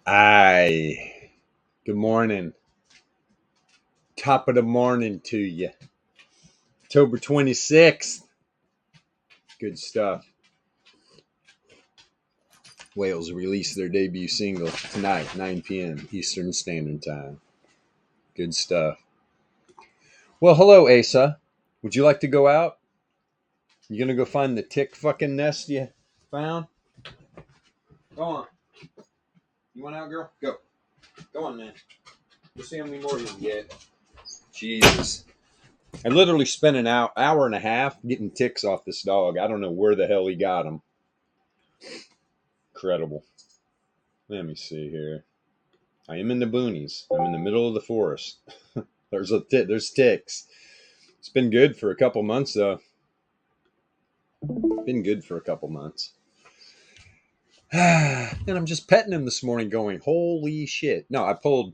Aye. Good morning. Top of the morning to you. October 26th. Good stuff. Wales released their debut single tonight, 9 p.m. Eastern Standard Time. Good stuff. Well, hello, Asa. Would you like to go out? You gonna go find the tick fucking nest you found? Go on. You want out, girl? Go. Go on, man. We'll see how many more you can get. Jesus. I literally spent an hour and a half getting ticks off this dog. I don't know where the hell he got them. Incredible. Let me see here. I am in the boonies. I'm in the middle of the forest. There's ticks. It's been good for a couple months though. Been good for a couple months. And I'm just petting him this morning going, holy shit. No, I pulled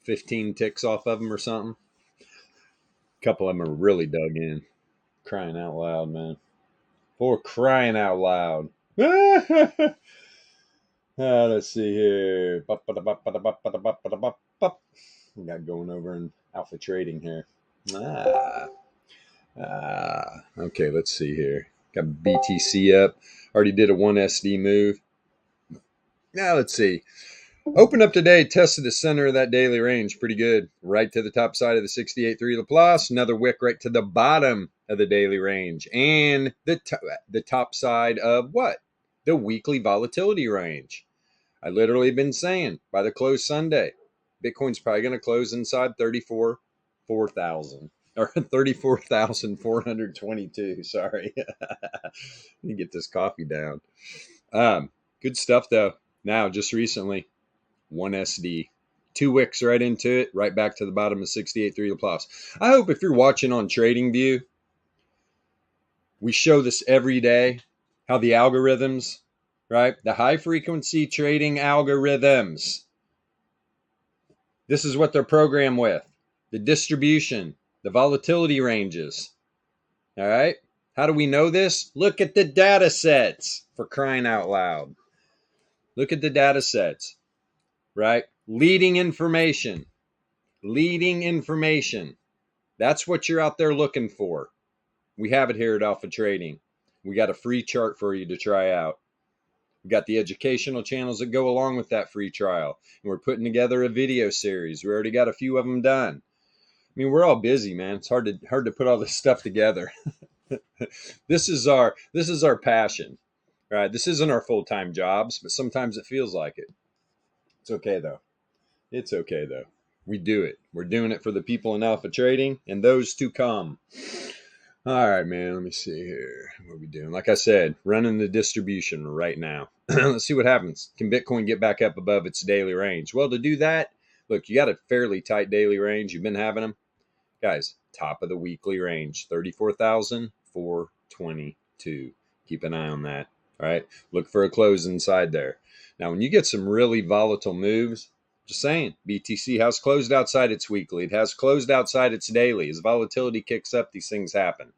15 ticks off of him or something. A couple of them are really dug in. Crying out loud, man. For crying out loud. Let's see here. We got going over in alpha trading here. Okay, let's see here. Got BTC up. Already did a 1SD move. Now let's see. Open up today, tested the center of that daily range pretty good. Right to the top side of the 68.3 Laplace. Another wick right to the bottom of the daily range. And the top side of what? The weekly volatility range. I literally been saying by the close Sunday, Bitcoin's probably going to close inside 34,000 or 34,422. Sorry. Let me get this coffee down. Good stuff though. Now, just recently, 1SD, 2 wicks right into it, right back to the bottom of 68.3 Laplace. I hope if you're watching on TradingView, we show this every day, how the algorithms, right? The high frequency trading algorithms. This is what they're programmed with. The distribution, the volatility ranges. All right. How do we know this? Look at the data sets, for crying out loud. Look at the data sets, right? Leading information. That's what you're out there looking for. We have it here at Alpha Trading. We got a free chart for you to try out. We got the educational channels that go along with that free trial. And we're putting together a video series. We already got a few of them done. I mean, we're all busy, man. It's hard to put all this stuff together. This is our passion, right? This isn't our full-time jobs, but sometimes it feels like it. It's okay though. We do it. We're doing it for the people in Alpha Trading and those to come. All right, man. Let me see here. What are we doing? Like I said, running the distribution right now. Let's see what happens. Can Bitcoin get back up above its daily range? Well, to do that, look, you got a fairly tight daily range. You've been having them. Guys, top of the weekly range, 34,422. Keep an eye on that. All right. Look for a close inside there. Now, when you get some really volatile moves, just saying, BTC has closed outside its weekly. It has closed outside its daily. As volatility kicks up, these things happen.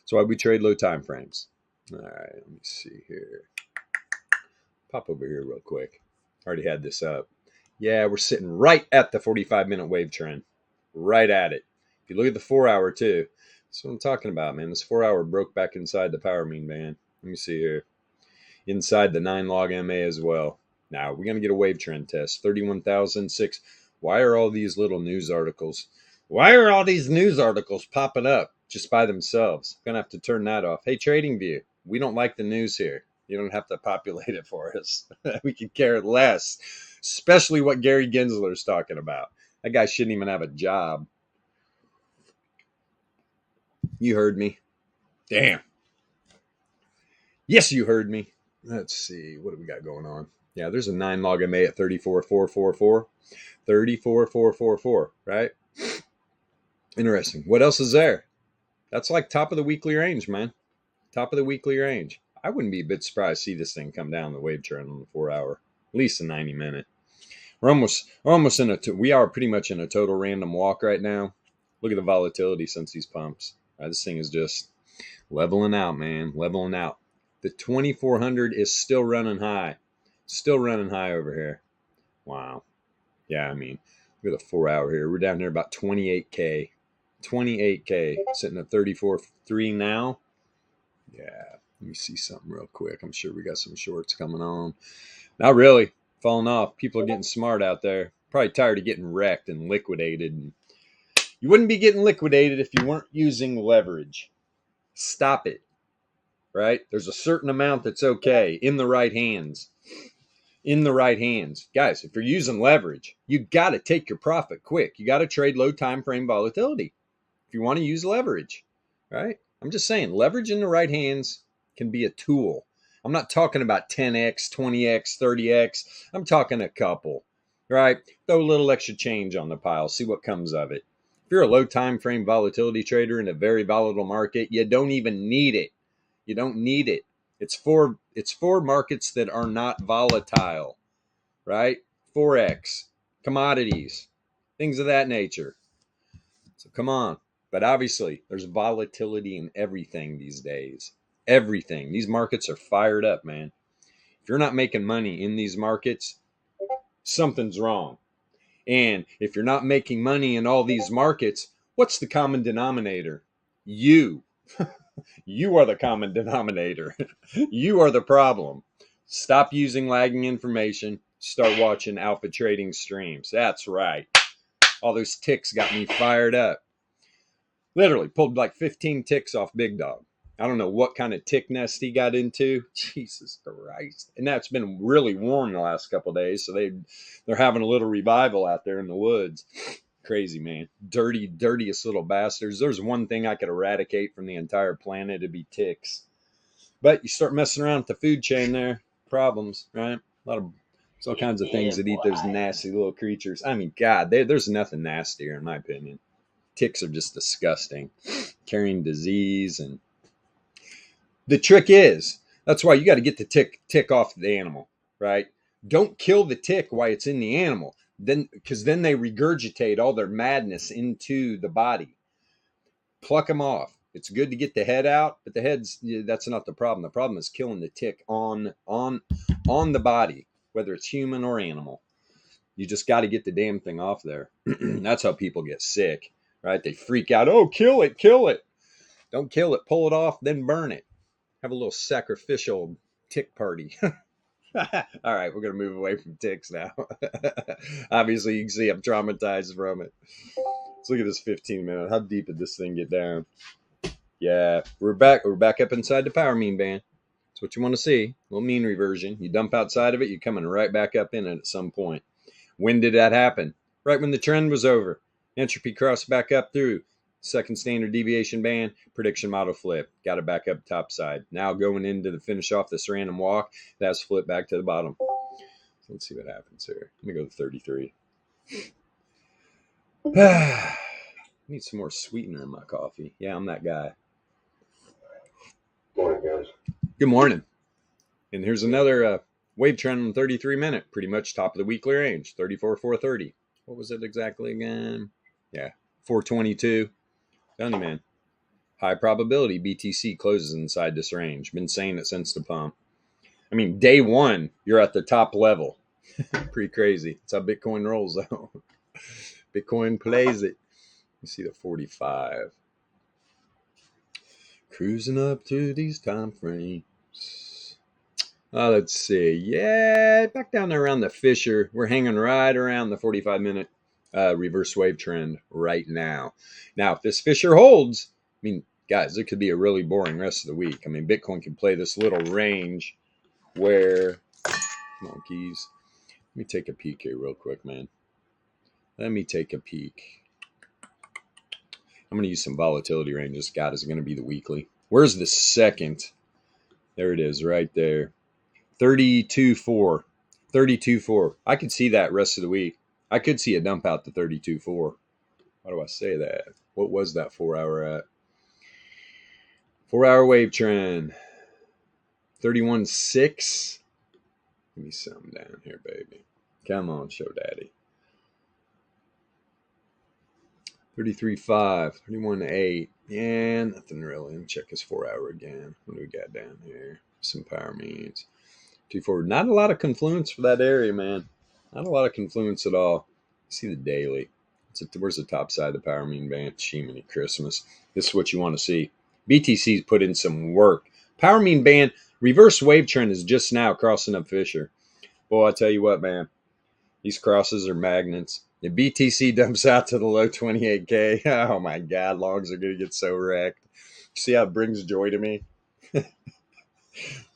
That's why we trade low time frames. All right, let me see here. Pop over here real quick. Already had this up. Yeah, we're sitting right at the 45-minute wave trend. Right at it. If you look at the 4-hour too, that's what I'm talking about, man. This 4-hour broke back inside the power mean band. Let me see here. Inside the 9 log MA as well. Now, we're going to get a wave trend test. 31,006. Why are all these little news articles? Why are all these news articles popping up just by themselves? I'm going to have to turn that off. Hey, TradingView, we don't like the news here. You don't have to populate it for us. We can care less, especially what Gary Gensler's talking about. That guy shouldn't even have a job. You heard me. Damn. Yes, you heard me. Let's see. What do we got going on? Yeah, there's a 9 log MA at 34,444. 34,444, right? Interesting. What else is there? That's like top of the weekly range, man. Top of the weekly range. I wouldn't be a bit surprised to see this thing come down the wave trend on the 4-hour, at least a 90-minute. We're almost in we are pretty much in a total random walk right now. Look at the volatility since these pumps. This thing is just leveling out, man. Leveling out. The 2400 is still running high. Still running high over here. Wow. Yeah, I mean, look at the 4 hour here. We're down here about 28K. 28K, sitting at 34.3 now. Yeah, let me see something real quick. I'm sure we got some shorts coming on. Not really. Falling off. People are getting smart out there. Probably tired of getting wrecked and liquidated. And you wouldn't be getting liquidated if you weren't using leverage. Stop it. Right? There's a certain amount that's okay in the right hands. In the right hands. Guys, if you're using leverage, you got to take your profit quick. You got to trade low time frame volatility if you want to use leverage. Right? I'm just saying, leverage in the right hands can be a tool. I'm not talking about 10x, 20x, 30x. I'm talking a couple, right? Throw a little extra change on the pile, see what comes of it. If you're a low time frame volatility trader in a very volatile market, you don't even need it. You don't need it. It's for markets that are not volatile, right? Forex, commodities, things of that nature. So come on. But obviously, there's volatility in everything these days. Everything. These markets are fired up, man. If you're not making money in these markets, something's wrong. And if you're not making money in all these markets, what's the common denominator? You. You are the common denominator. You are the problem. Stop using lagging information. Start watching alpha trading streams. That's right. All those ticks got me fired up. Literally pulled like 15 ticks off Big Dog. I don't know what kind of tick nest he got into. Jesus Christ. And that's been really warm the last couple of days. So they're having a little revival out there in the woods. Crazy, man. Dirty, dirtiest little bastards. There's one thing I could eradicate from the entire planet. It'd be ticks. But you start messing around with the food chain there. Problems, right? There's all kinds of things that eat those nasty little creatures. I mean, God, there's nothing nastier in my opinion. Ticks are just disgusting. Carrying disease. And the trick is, that's why you got to get the tick off the animal, right? Don't kill the tick while it's in the animal. Because then they regurgitate all their madness into the body. Pluck them off. It's good to get the head out, but that's not the problem. The problem is killing the tick on the body, whether it's human or animal. You just got to get the damn thing off there. That's how people get sick, right? They freak out. Oh, kill it. Don't kill it. Pull it off, then burn it. Have a little sacrificial tick party. All right, we're going to move away from ticks now. Obviously, you can see I'm traumatized from it. Let's look at this 15-minute. How deep did this thing get down? Yeah, we're back. We're back up inside the power mean band. That's what you want to see. A little mean reversion. You dump outside of it, you're coming right back up in it at some point. When did that happen? Right when the trend was over. Entropy crossed back up through. Second standard deviation band, prediction model flip. Got it back up top side. Now going into the finish off this random walk, that's flipped back to the bottom. So let's see what happens here. Let me go to 33. Need some more sweetener in my coffee. Yeah, I'm that guy. Morning, guys. Good morning. And here's another wave trend on 33-minute. Pretty much top of the weekly range. 34,430. What was it exactly again? Yeah, 422. Telling you, man. High probability BTC closes inside this range. Been saying it since the pump. I mean, day one, you're at the top level. Pretty crazy. That's how Bitcoin rolls, though. Bitcoin plays it. You see the 45. Cruising up to these time frames. Let's see. Yeah, back down there around the Fisher. We're hanging right around the 45-minute reverse wave trend right now. Now, if this Fisher holds, I mean, guys, it could be a really boring rest of the week. I mean, Bitcoin can play this little range where, come on, keys. Let me take a peek here real quick, man. Let me take a peek. I'm going to use some volatility ranges. God, is it going to be the weekly? Where's the second? There it is right there. 32.4. 32.4. I could see that rest of the week. I could see a dump out to 32.4. Why do I say that? What was that 4 hour at? 4 hour wave trend. 31.6. Give me something down here, baby. Come on, show daddy. 33.5. 31.8. Yeah, nothing really. Let me check his 4 hour again. What do we got down here? Some power means. 2.4. Not a lot of confluence for that area, man. Not a lot of confluence at all. See the daily. Where's the top side of the power mean band? Shemini Christmas. This is what you want to see. BTC's put in some work. Power mean band reverse wave trend is just now crossing up Fisher. Boy, I tell you what, man. These crosses are magnets. If BTC dumps out to the low 28K, oh my God, longs are going to get so wrecked. See how it brings joy to me?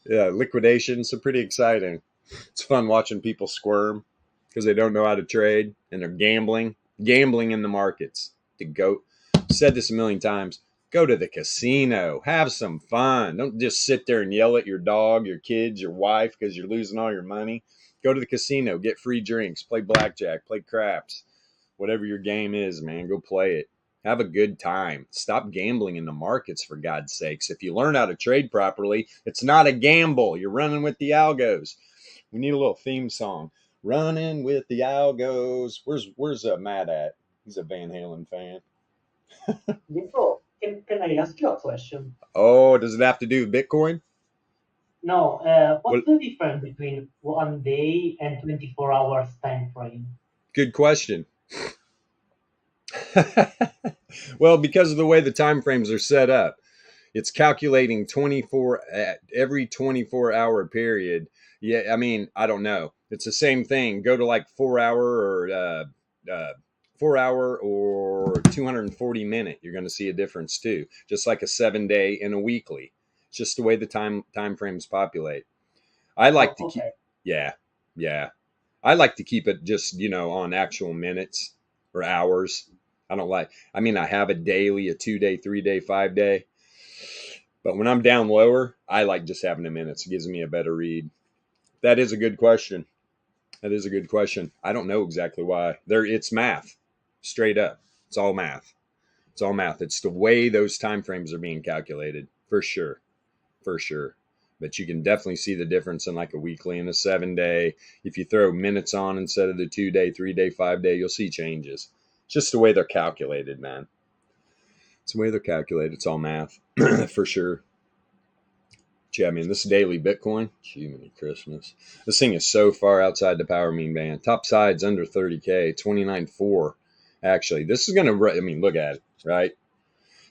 Yeah, liquidations are pretty exciting. It's fun watching people squirm because they don't know how to trade and they're gambling in the markets. To go, said this a million times, go to the casino, have some fun. Don't just sit there and yell at your dog, your kids, your wife because you're losing all your money. Go to the casino, get free drinks, play blackjack, play craps, whatever your game is, man, go play it. Have a good time. Stop gambling in the markets, for God's sakes. If you learn how to trade properly, it's not a gamble. You're running with the algos. We need a little theme song. Running with the algos. Where's Matt at? He's a Van Halen fan. Nico, can I ask you a question? Oh, does it have to do with Bitcoin? No, Well, what's the difference between 1 day and 24 hours time frame? good question. Well, because of the way the time frames are set up, it's calculating 24 every 24-hour period. Yeah, I mean, I don't know. It's the same thing. Go to like 4 hour or 240 minute. You're going to see a difference too. Just like a 7 day and a weekly. It's just the way the time frames populate. I like to keep. Okay. Yeah, yeah. I like to keep it just on actual minutes or hours. I don't like. I mean, I have a daily, a 2 day, 3 day, 5 day. But when I'm down lower, I like just having the minutes. It gives me a better read. That is a good question. That is a good question. I don't know exactly why. It's math, straight up. It's all math. It's all math. It's the way those time frames are being calculated, for sure, for sure. But you can definitely see the difference in like a weekly and a 7 day. If you throw minutes on instead of the 2 day, 3 day, 5 day, you'll see changes. It's just the way they're calculated, man. It's the way they're calculated. It's all math, for sure. Yeah, I mean, this daily Bitcoin, Jiminy Christmas. This thing is so far outside the power mean band. Top side's under 30K, 29.4. Actually, this is going to, I mean, look at it, right?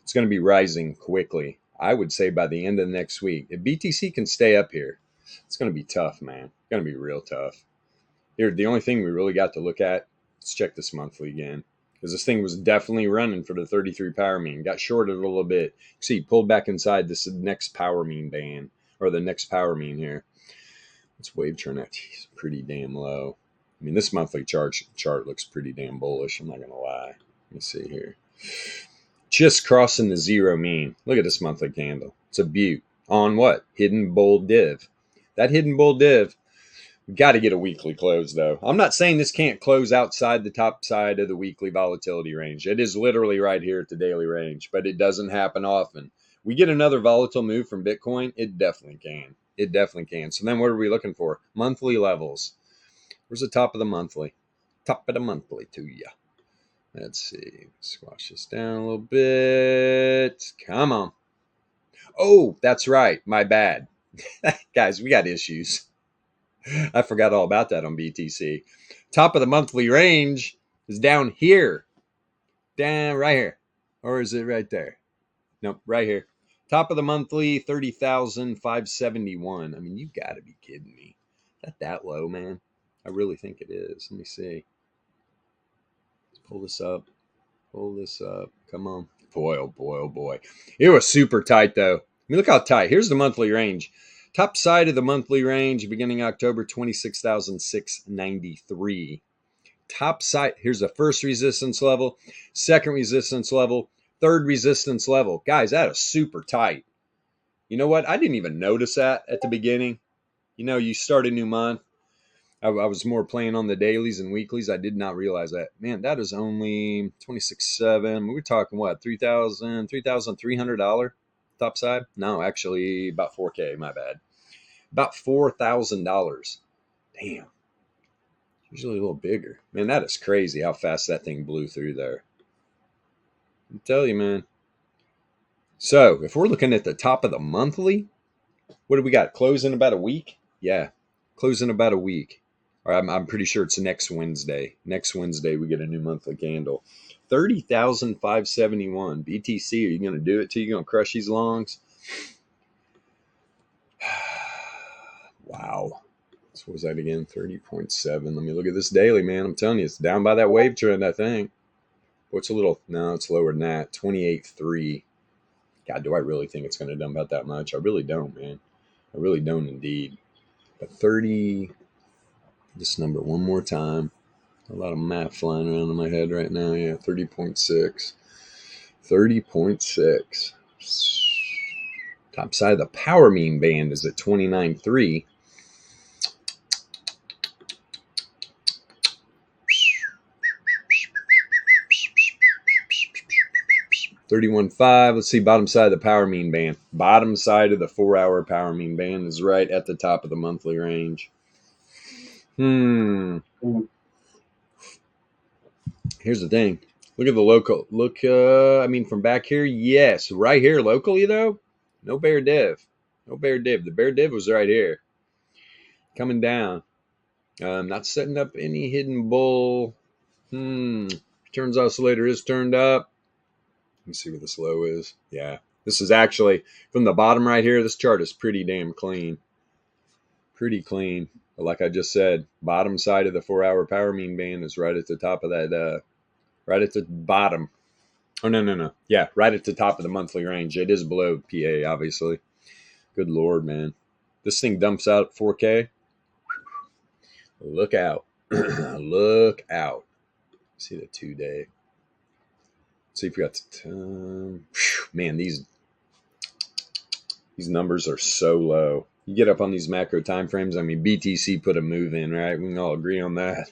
It's going to be rising quickly. I would say by the end of next week. If BTC can stay up here, it's going to be tough, man. It's going to be real tough. Here, the only thing we really got to look at, let's check this monthly again. Because this thing was definitely running for the 33 power mean. Got shorted a little bit. See, pulled back inside this next power mean band. Or the next power mean here. Let's wave turn that. Jeez, pretty damn low. I mean, this monthly chart looks pretty damn bullish. I'm not going to lie. Let me see here. Just crossing the zero mean. Look at this monthly candle. It's a beaut. On what? Hidden bull div. That hidden bull div. We got to get a weekly close, though. I'm not saying this can't close outside the top side of the weekly volatility range. It is literally right here at the daily range, but it doesn't happen often. We get another volatile move from Bitcoin, it definitely can. It definitely can. So then what are we looking for? Monthly levels. Where's the top of the monthly? Top of the monthly to you. Let's see. Squash this down a little bit. Come on. Oh, that's right. My bad. Guys, we got issues. I forgot all about that on BTC. Top of the monthly range is down here. Down right here. Or is it right there? Nope, right here. Top of the monthly, 30,571. I mean, you got to be kidding me. Is that low, man? I really think it is. Let me see. Let's pull this up. Pull this up. Come on. Boy, oh boy, oh boy. It was super tight, though. I mean, look how tight. Here's the monthly range. Top side of the monthly range, beginning October, 26,693. Top side, here's the first resistance level, second resistance level, third resistance level. Guys, that is super tight. You know what? I didn't even notice that at the beginning. You start a new month. I was more playing on the dailies and weeklies. I did not realize that. Man, that is only 26.7. We're talking what? $3,300 top side? No, actually about 4K, my bad. About $4,000. Damn. Usually a little bigger. Man, that is crazy how fast that thing blew through there. I tell you, man. So, if we're looking at the top of the monthly, what do we got? Close in about a week? Yeah, close in about a week. Or I'm pretty sure it's next Wednesday. Next Wednesday we get a new monthly candle. 30,571 BTC. Are you going to do it till you're going to crush these longs? Wow. So what was that again? 30.7. Let me look at this daily, man. I'm telling you, it's down by that wave trend, I think. What's a little? No, it's lower than that. 28.3. God, do I really think it's going to dump out that much? I really don't, man. I really don't indeed. But 30, this number one more time. A lot of math flying around in my head right now. Yeah, 30.6. 30.6. Top side of the power mean band is at 29.3. 31.5. Let's see, bottom side of the power mean band. Bottom side of the 4-hour power mean band is right at the top of the monthly range. Here's the thing. Look at the local. Look, from back here, yes. Right here, locally, though, no bear div. No bear div. The bear div was right here. Coming down. Not setting up any hidden bull. Returns oscillator is turned up. Let me see where this low is. Yeah. This is actually, from the bottom right here, this chart is pretty damn clean. Pretty clean. But like I just said, bottom side of the 4-hour power mean band is right at the top of that, right at the bottom. Oh, no. Yeah, right at the top of the monthly range. It is below PA, obviously. Good Lord, man. This thing dumps out at 4K. Look out. Look out. See the 2-day. See if we got the time. Man, these numbers are so low. You get up on these macro time frames. I mean, BTC put a move in, right? We can all agree on that.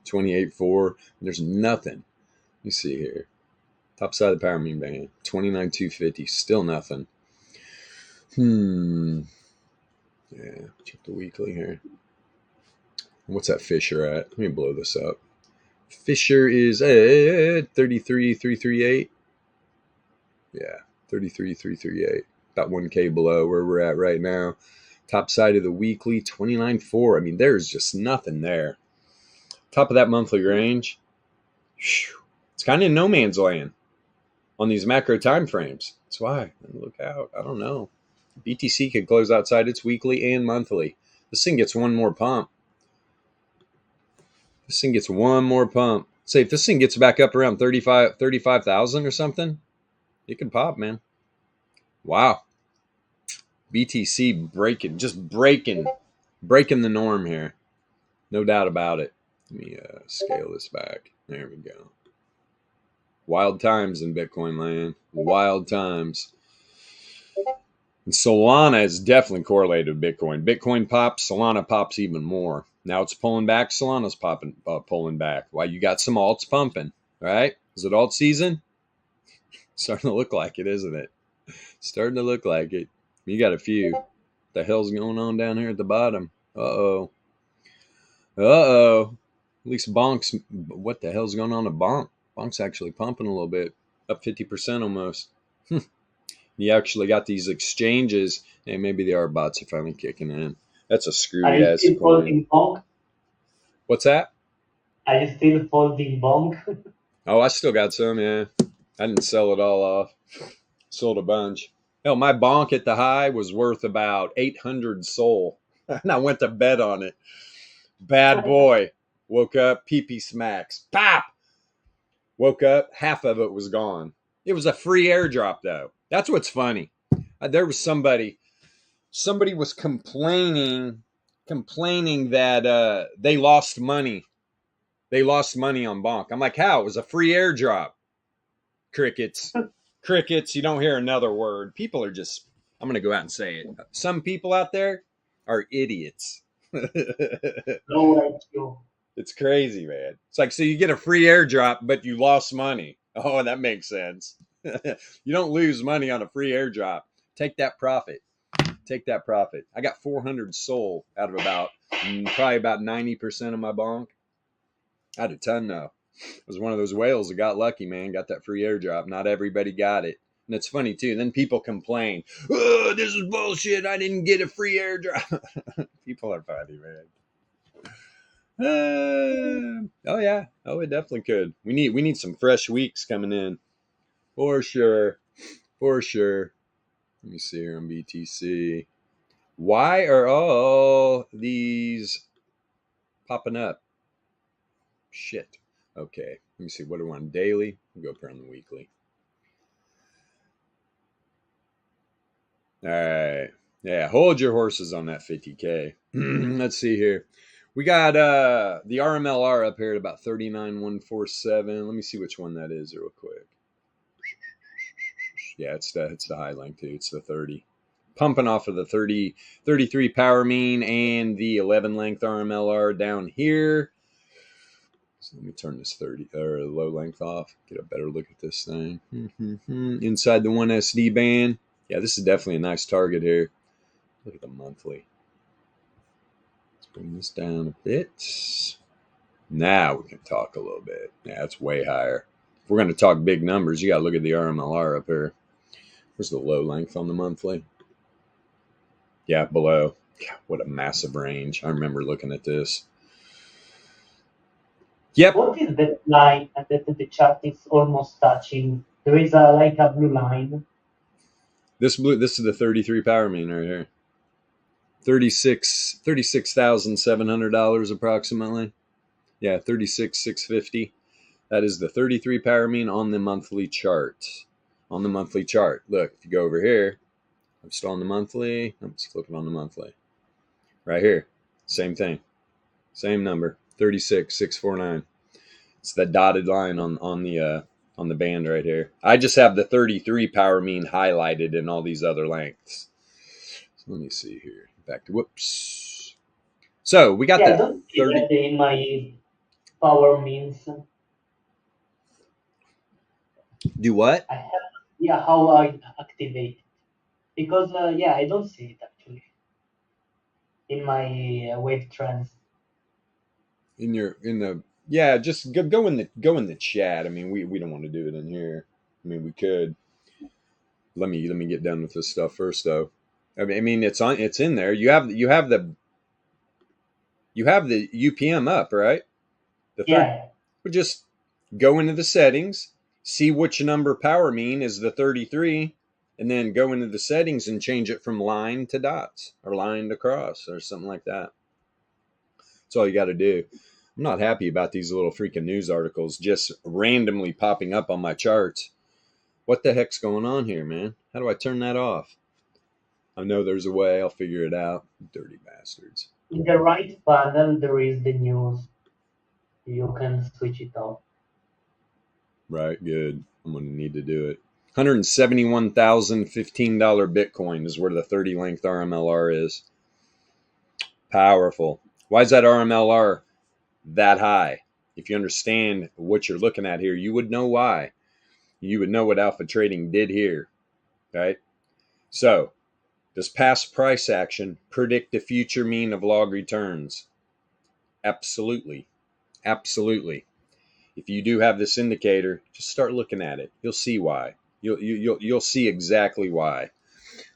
28.4. There's nothing. Let me see here. Top side of the power mean band. 29.250. Still nothing. Yeah. Check the weekly here. What's that Fisher at? Let me blow this up. Fisher is at 33.338. Yeah, 33.338. About 1K below where we're at right now. Top side of the weekly, 29.4. I mean, there's just nothing there. Top of that monthly range. It's kind of in no man's land on these macro time frames. That's why. Look out. I don't know. BTC could close outside its weekly and monthly. This thing gets one more pump. Say if this thing gets back up around 35,000 or something, it could pop, man. Wow. BTC breaking the norm here. No doubt about it. Let me scale this back. There we go. Wild times in Bitcoin land. Wild times. And Solana is definitely correlated with Bitcoin. Bitcoin pops, Solana pops even more. Now it's pulling back, Solana's pulling back. Why, you got some alts pumping, right? Is it alt season? Starting to look like it, isn't it? Starting to look like it. You got a few. What the hell's going on down here at the bottom? Uh-oh. At least Bonk's, what the hell's going on to Bonk? Bonk's actually pumping a little bit. Up 50% almost. You actually got these exchanges, and maybe the art bots are finally kicking in. That's a screwy ass coin. Holding bonk? What's that? Are you still holding bonk? Oh, I still got some, yeah. I didn't sell it all off. Sold a bunch. Hell, my bonk at the high was worth about 800 SOL. And I went to bed on it. Bad boy. Woke up, pee-pee smacks. Pop! Woke up, half of it was gone. It was a free airdrop, though. That's what's funny. There was somebody was complaining that they lost money. They lost money on Bonk. I'm like, how? It was a free airdrop. Crickets. Crickets. You don't hear another word. People are just, I'm going to go out and say it. Some people out there are idiots. No IQ. It's crazy, man. It's like, so you get a free airdrop, but you lost money. Oh, that makes sense. You don't lose money on a free airdrop. Take that profit. Take that profit. I got 400 SOL out of probably about 90% of my bonk. I had a ton though. I was one of those whales that got lucky, man. Got that free airdrop. Not everybody got it. And it's funny too. Then people complain, oh, this is bullshit. I didn't get a free airdrop. People are funny, man. Oh yeah. Oh, it definitely could. We need some fresh weeks coming in for sure. For sure. Let me see here on BTC. Why are all these popping up? Shit. Okay. Let me see. What do I want? Daily? We'll go up here on the weekly. All right. Yeah. Hold your horses on that 50K. Let's see here. We got the RMLR up here at about 39,147. Let me see which one that is real quick. Yeah, it's the high length too. It's the 30. Pumping off of the 30, 33 power mean and the 11 length RMLR down here. So let me turn this 30 or low length off. Get a better look at this thing. Inside the 1SD band. Yeah, this is definitely a nice target here. Look at the monthly. Let's bring this down a bit. Now we can talk a little bit. Yeah, it's way higher. If we're going to talk big numbers, you got to look at the RMLR up here. Where's the low length on the monthly? Yeah, below. Yeah, what a massive range. I remember looking at this. Yep. What is that line that the chart is almost touching? There is a like a blue line. This is the 33 power mean right here. $36,700 approximately. Yeah, 36,650. That is the 33 power mean on the monthly chart. On the monthly chart. Look, if you go over here, I'm still on the monthly. I'm just flipping on the monthly. Right here. Same thing. Same number. 36,649. It's the dotted line on the band right here. I just have the 33 power mean highlighted in all these other lengths. So let me see here. Back to whoops. So we got Yeah, I the don't see 30. that in my power means. Do what? I have yeah how I activate it because yeah I don't see it actually in my wave trends. In the yeah, just go in the chat. I mean, we don't want to do it in here. I mean, we could. Let me get done with this stuff first though. I mean it's in there. You have the UPM up, right? The third. Yeah, But just go into the settings, see which number power mean is the 33, and then go into the settings and change it from line to dots or line to cross or something like that. That's all you got to do. I'm not happy about these little freaking news articles just randomly popping up on my charts. What the heck's going on here, man? How do I turn that off? I know there's a way. I'll figure it out. Dirty bastards. in the right panel there is the news. You can switch it off. Right, good. I'm going to need to do it. $171,015 Bitcoin is where the 30 length RMLR is. Powerful. Why is that RMLR that high? If you understand what you're looking at here, you would know why. You would know what alpha trading did here. Right? So, does past price action predict the future mean of log returns? Absolutely. Absolutely. If you do have this indicator, just start looking at it. You'll see why. You'll see exactly why.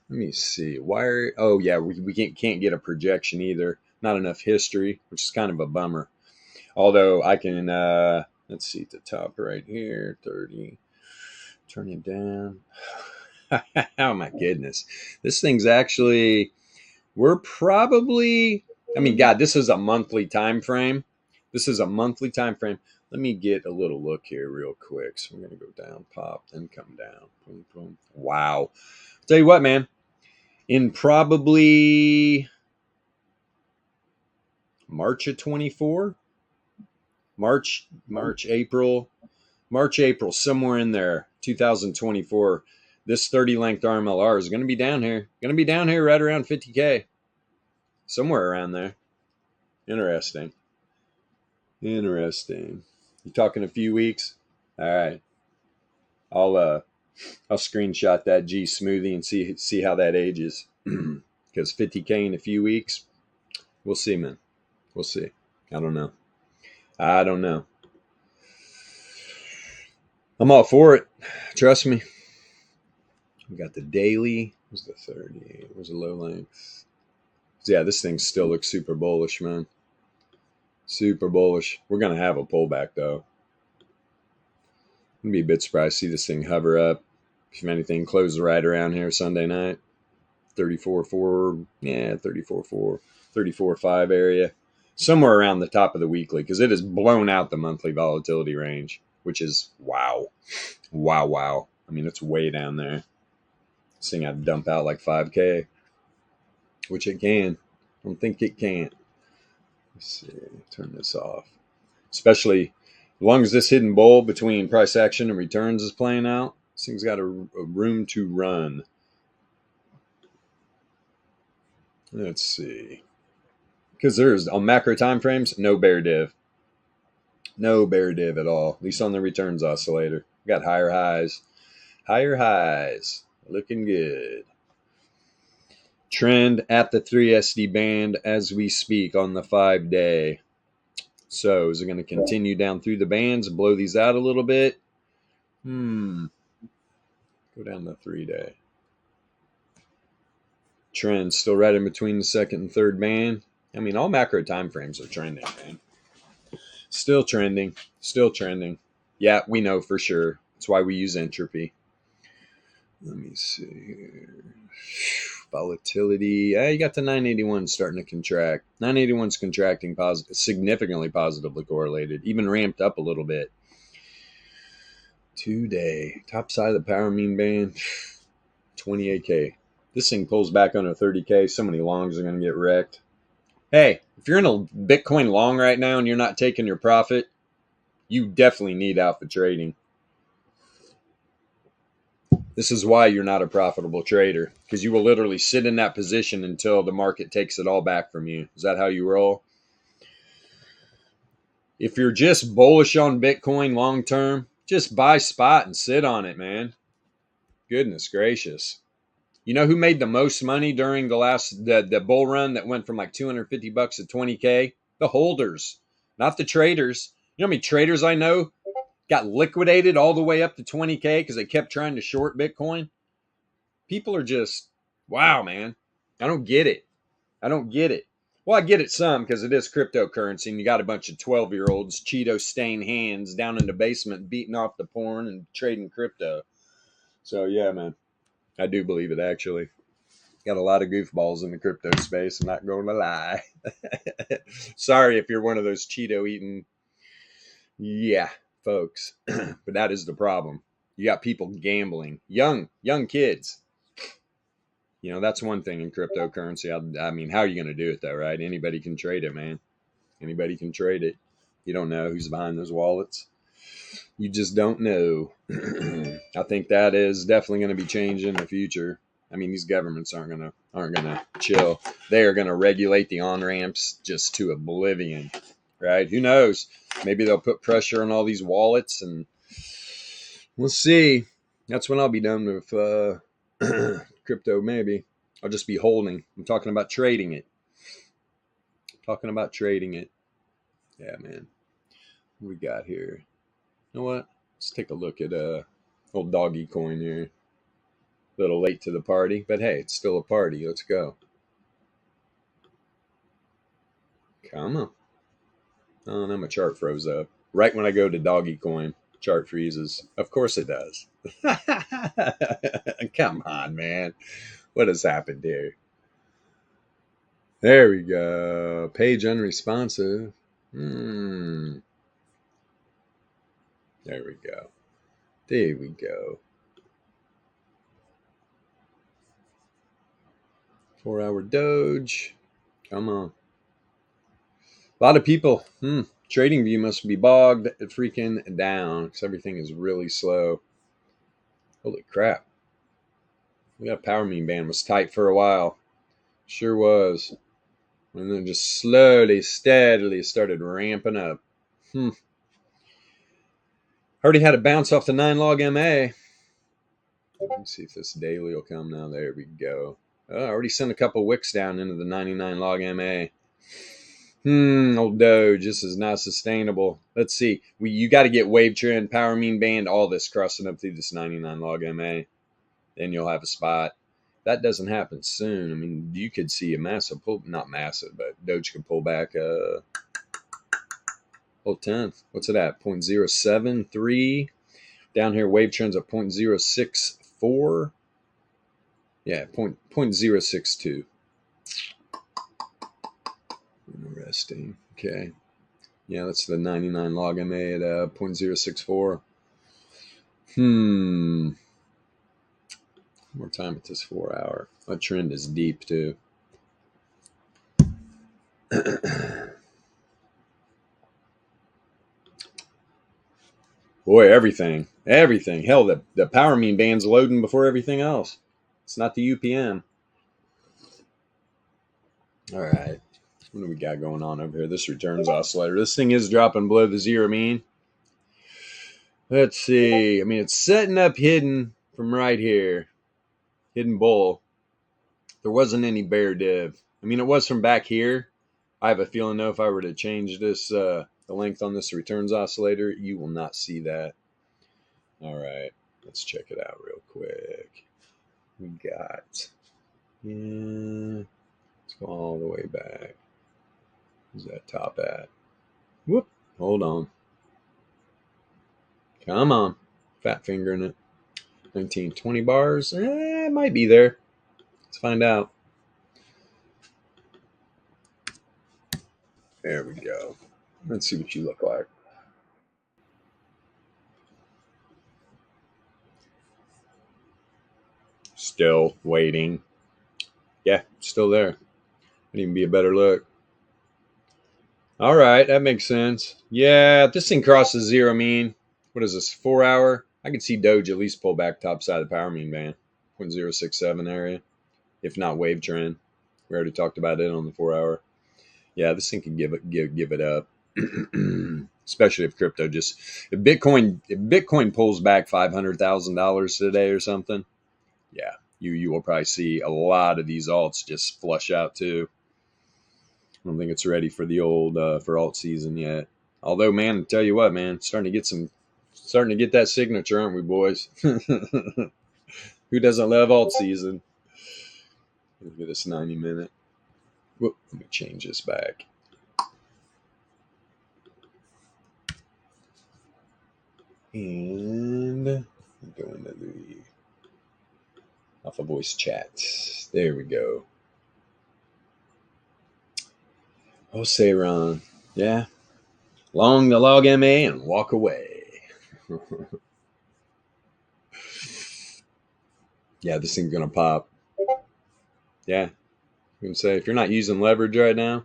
Let me see. Oh yeah, we can't get a projection either. Not enough history, which is kind of a bummer. Although I can let's see at the top right here, 30. Turn it down. Oh my goodness. This thing's actually we're probably I mean, God, this is a monthly time frame. This is a monthly time frame. Let me get a little look here real quick. So we're gonna go down, pop, then come down. Boom, boom. Wow. I'll tell you what, man. In probably March of 24, April, somewhere in there, 2024. This 30 length RMLR is going to be down here. Going to be down here right around 50K. Somewhere around there. Interesting. Interesting. You talking a few weeks? All right. I'll screenshot that G smoothie and see how that ages. Because 50K in a few weeks, we'll see, man. We'll see. I don't know. I don't know. I'm all for it. Trust me. We got the daily. Where's the 30? Where's the low length? Yeah, this thing still looks super bullish, man. Super bullish. We're going to have a pullback, though. I'm going to be a bit surprised to see this thing hover up. If anything, close right around here Sunday night. 34.4, yeah, 34.4, 34.5 area. Somewhere around the top of the weekly, because it has blown out the monthly volatility range, which is wow. Wow, wow. I mean, it's way down there. This thing I'd dump out like 5K, which it can. I don't think it can't. Let's see, turn this off. Especially as long as this hidden bowl between price action and returns is playing out, this thing's got a room to run. Let's see. Because there's, on macro time frames, no bear div. No bear div at all, at least on the returns oscillator. Got higher highs. Higher highs. Looking good. Trend at the 3SD band as we speak on the 5-day. So is it going to continue down through the bands, blow these out a little bit? Go down the 3-day. Trend still right in between the second and third band. I mean, all macro time frames are trending, man. Still trending. Still trending. Yeah, we know for sure. That's why we use Entropy. Let me see here. Volatility. You got the 981 starting to contract. 981's contracting significantly positively correlated. Even ramped up a little bit. 2-day. Top side of the power mean band. 28K. This thing pulls back under 30K. So many longs are going to get wrecked. Hey, if you're in a Bitcoin long right now and you're not taking your profit, you definitely need alpha trading. This is why you're not a profitable trader, because you will literally sit in that position until the market takes it all back from you. Is that how you roll? If you're just bullish on Bitcoin long term, just buy spot and sit on it, man. Goodness gracious. You know who made the most money during the bull run that went from like $250 to $20K? The holders, not the traders. You know how many traders I know got liquidated all the way up to 20K because they kept trying to short Bitcoin? People are just, wow, man. I don't get it. I don't get it. Well, I get it some because it is cryptocurrency and you got a bunch of 12-year-olds, Cheeto stained hands down in the basement beating off the porn and trading crypto. So, yeah, man. I do believe it, actually. Got a lot of goofballs in the crypto space. I'm not going to lie. Sorry if you're one of those Cheeto eating, yeah, folks. But that is the problem. You got people gambling, young kids. You know, that's one thing in cryptocurrency. I mean, how are you going to do it, though, right? Anybody can trade it, man. Anybody can trade it. You don't know who's behind those wallets. You just don't know. I think that is definitely going to be changing in the future. I mean, these governments aren't gonna chill. They are gonna regulate the on-ramps just to oblivion, right? Who knows? Maybe they'll put pressure on all these wallets, and we'll see. That's when I'll be done with crypto. Maybe I'll just be holding. I'm talking about trading it. Yeah, man. What we got here? You know what? Let's take a look at old doggy coin here. A little late to the party, but hey, it's still a party. Let's go. Come on. Oh, now my chart froze up. Right when I go to doggy coin, chart freezes. Of course it does. Come on, man. What has happened here? There we go. Page unresponsive. There we go. There we go. 4-hour Doge. Come on. A lot of people. Trading view must be bogged freaking down because everything is really slow. Holy crap. That power mean band was tight for a while. Sure was. And then just slowly, steadily started ramping up. Already had a bounce off the 9 log MA. Let me see if this daily will come now. There we go. I already sent a couple wicks down into the 99 log MA. Old Doge, this is not sustainable. Let's see. You got to get wave trend, power mean band, all this crossing up through this 99 log MA. Then you'll have a spot. That doesn't happen soon. I mean, you could see a massive pull, not massive, but Doge could pull back whole 10th. What's it at? 0.073. Down here, wave trends at 0.064. Yeah, 0.062. Interesting. Okay. Yeah, that's the 99 log MA at 0.064. More time at this 4 hour. That trend is deep too. Boy, everything. Hell, the power mean band's loading before everything else. It's not the UPM. All right. What do we got going on over here? This returns oscillator. This thing is dropping below the zero mean. Let's see. I mean, it's setting up hidden from right here. Hidden bull. There wasn't any bear div. I mean, it was from back here. I have a feeling, though, if I were to change this, the length on this returns oscillator, you will not see that. All right. Let's check it out real quick. We got... let's go all the way back. Where's that top at? Whoop. Hold on. Come on. Fat fingering it. 19, 20 bars. It might be there. Let's find out. There we go. Let's see what you look like. Still waiting. Yeah, still there. Might even be a better look. All right, that makes sense. Yeah, if this thing crosses zero mean, what is this, 4 hour? I can see Doge at least pull back top side of the power mean band, 0.067 area, if not wave trend. We already talked about it on the 4 hour. Yeah, this thing can give it up. Especially if crypto if Bitcoin pulls back $500,000 today or something. Yeah, you will probably see a lot of these alts just flush out too. I don't think it's ready for the old for alt season yet. Although, man, I tell you what, man, starting to get that signature, aren't we, boys? Who doesn't love alt season? Look at this 90-minute. Whoop, let me change this back. And go into the Alpha Voice chat. There we go. Oh, say, Ron. Yeah. Long the log MA and walk away. Yeah, this thing's going to pop. Yeah. I'm going to say, if you're not using leverage right now,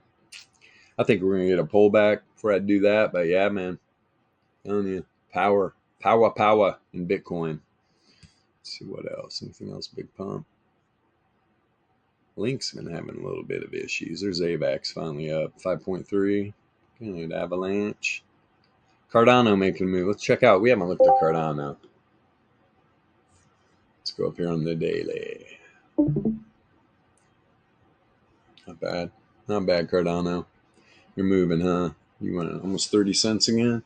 I think we're going to get a pullback before I do that. But yeah, man. I'm telling you, power in Bitcoin. Let's see what else. Anything else big pump? Link's been having a little bit of issues. There's AVAX finally up 5.3. Good Avalanche. Cardano making a move. Let's check out. We haven't looked at Cardano. Let's go up here on the daily. Not bad. Not bad, Cardano. You're moving, huh? You went almost 30 cents again?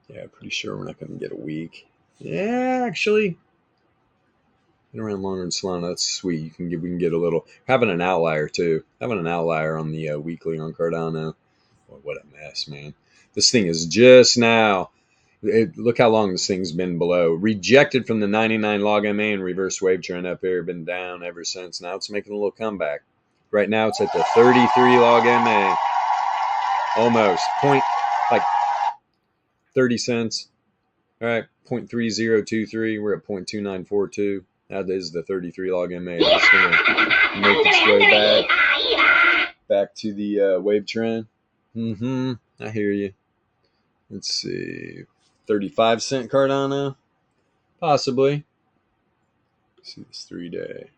Yeah, pretty sure we're not going to get a week. Yeah, actually. Been around longer than Solana. That's sweet. We can get a little. Having an outlier, too. Having an outlier on the weekly on Cardano. Boy, what a mess, man. This thing is just now. Look how long this thing's been below. Rejected from the 99 log MA and reverse wave trend up here. Been down ever since. Now it's making a little comeback. Right now it's at the 33 log MA. Almost. Like 30 cents. All right. 0.3023. We're at 0.2942. That is the 33 log MA. It's going to make its way back to the wave trend. I hear you. Let's see. 35 cent Cardano? Possibly. Let's see this 3-day.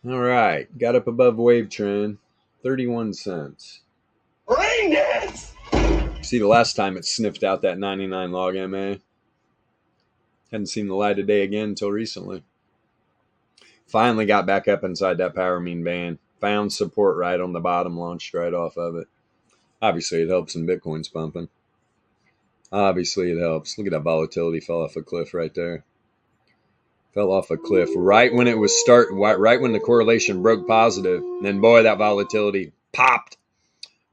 All right. Got up above wave trend. 31 cents. Brain dance! See, the last time it sniffed out that 99 log MA. Hadn't seen the light of day again until recently. Finally got back up inside that power mean band. Found support right on the bottom, launched right off of it. Obviously, it helps in Bitcoin's pumping. Obviously, it helps. Look at that volatility fell off a cliff right there. Fell off a cliff right when it was right when the correlation broke positive. And then, boy, that volatility popped.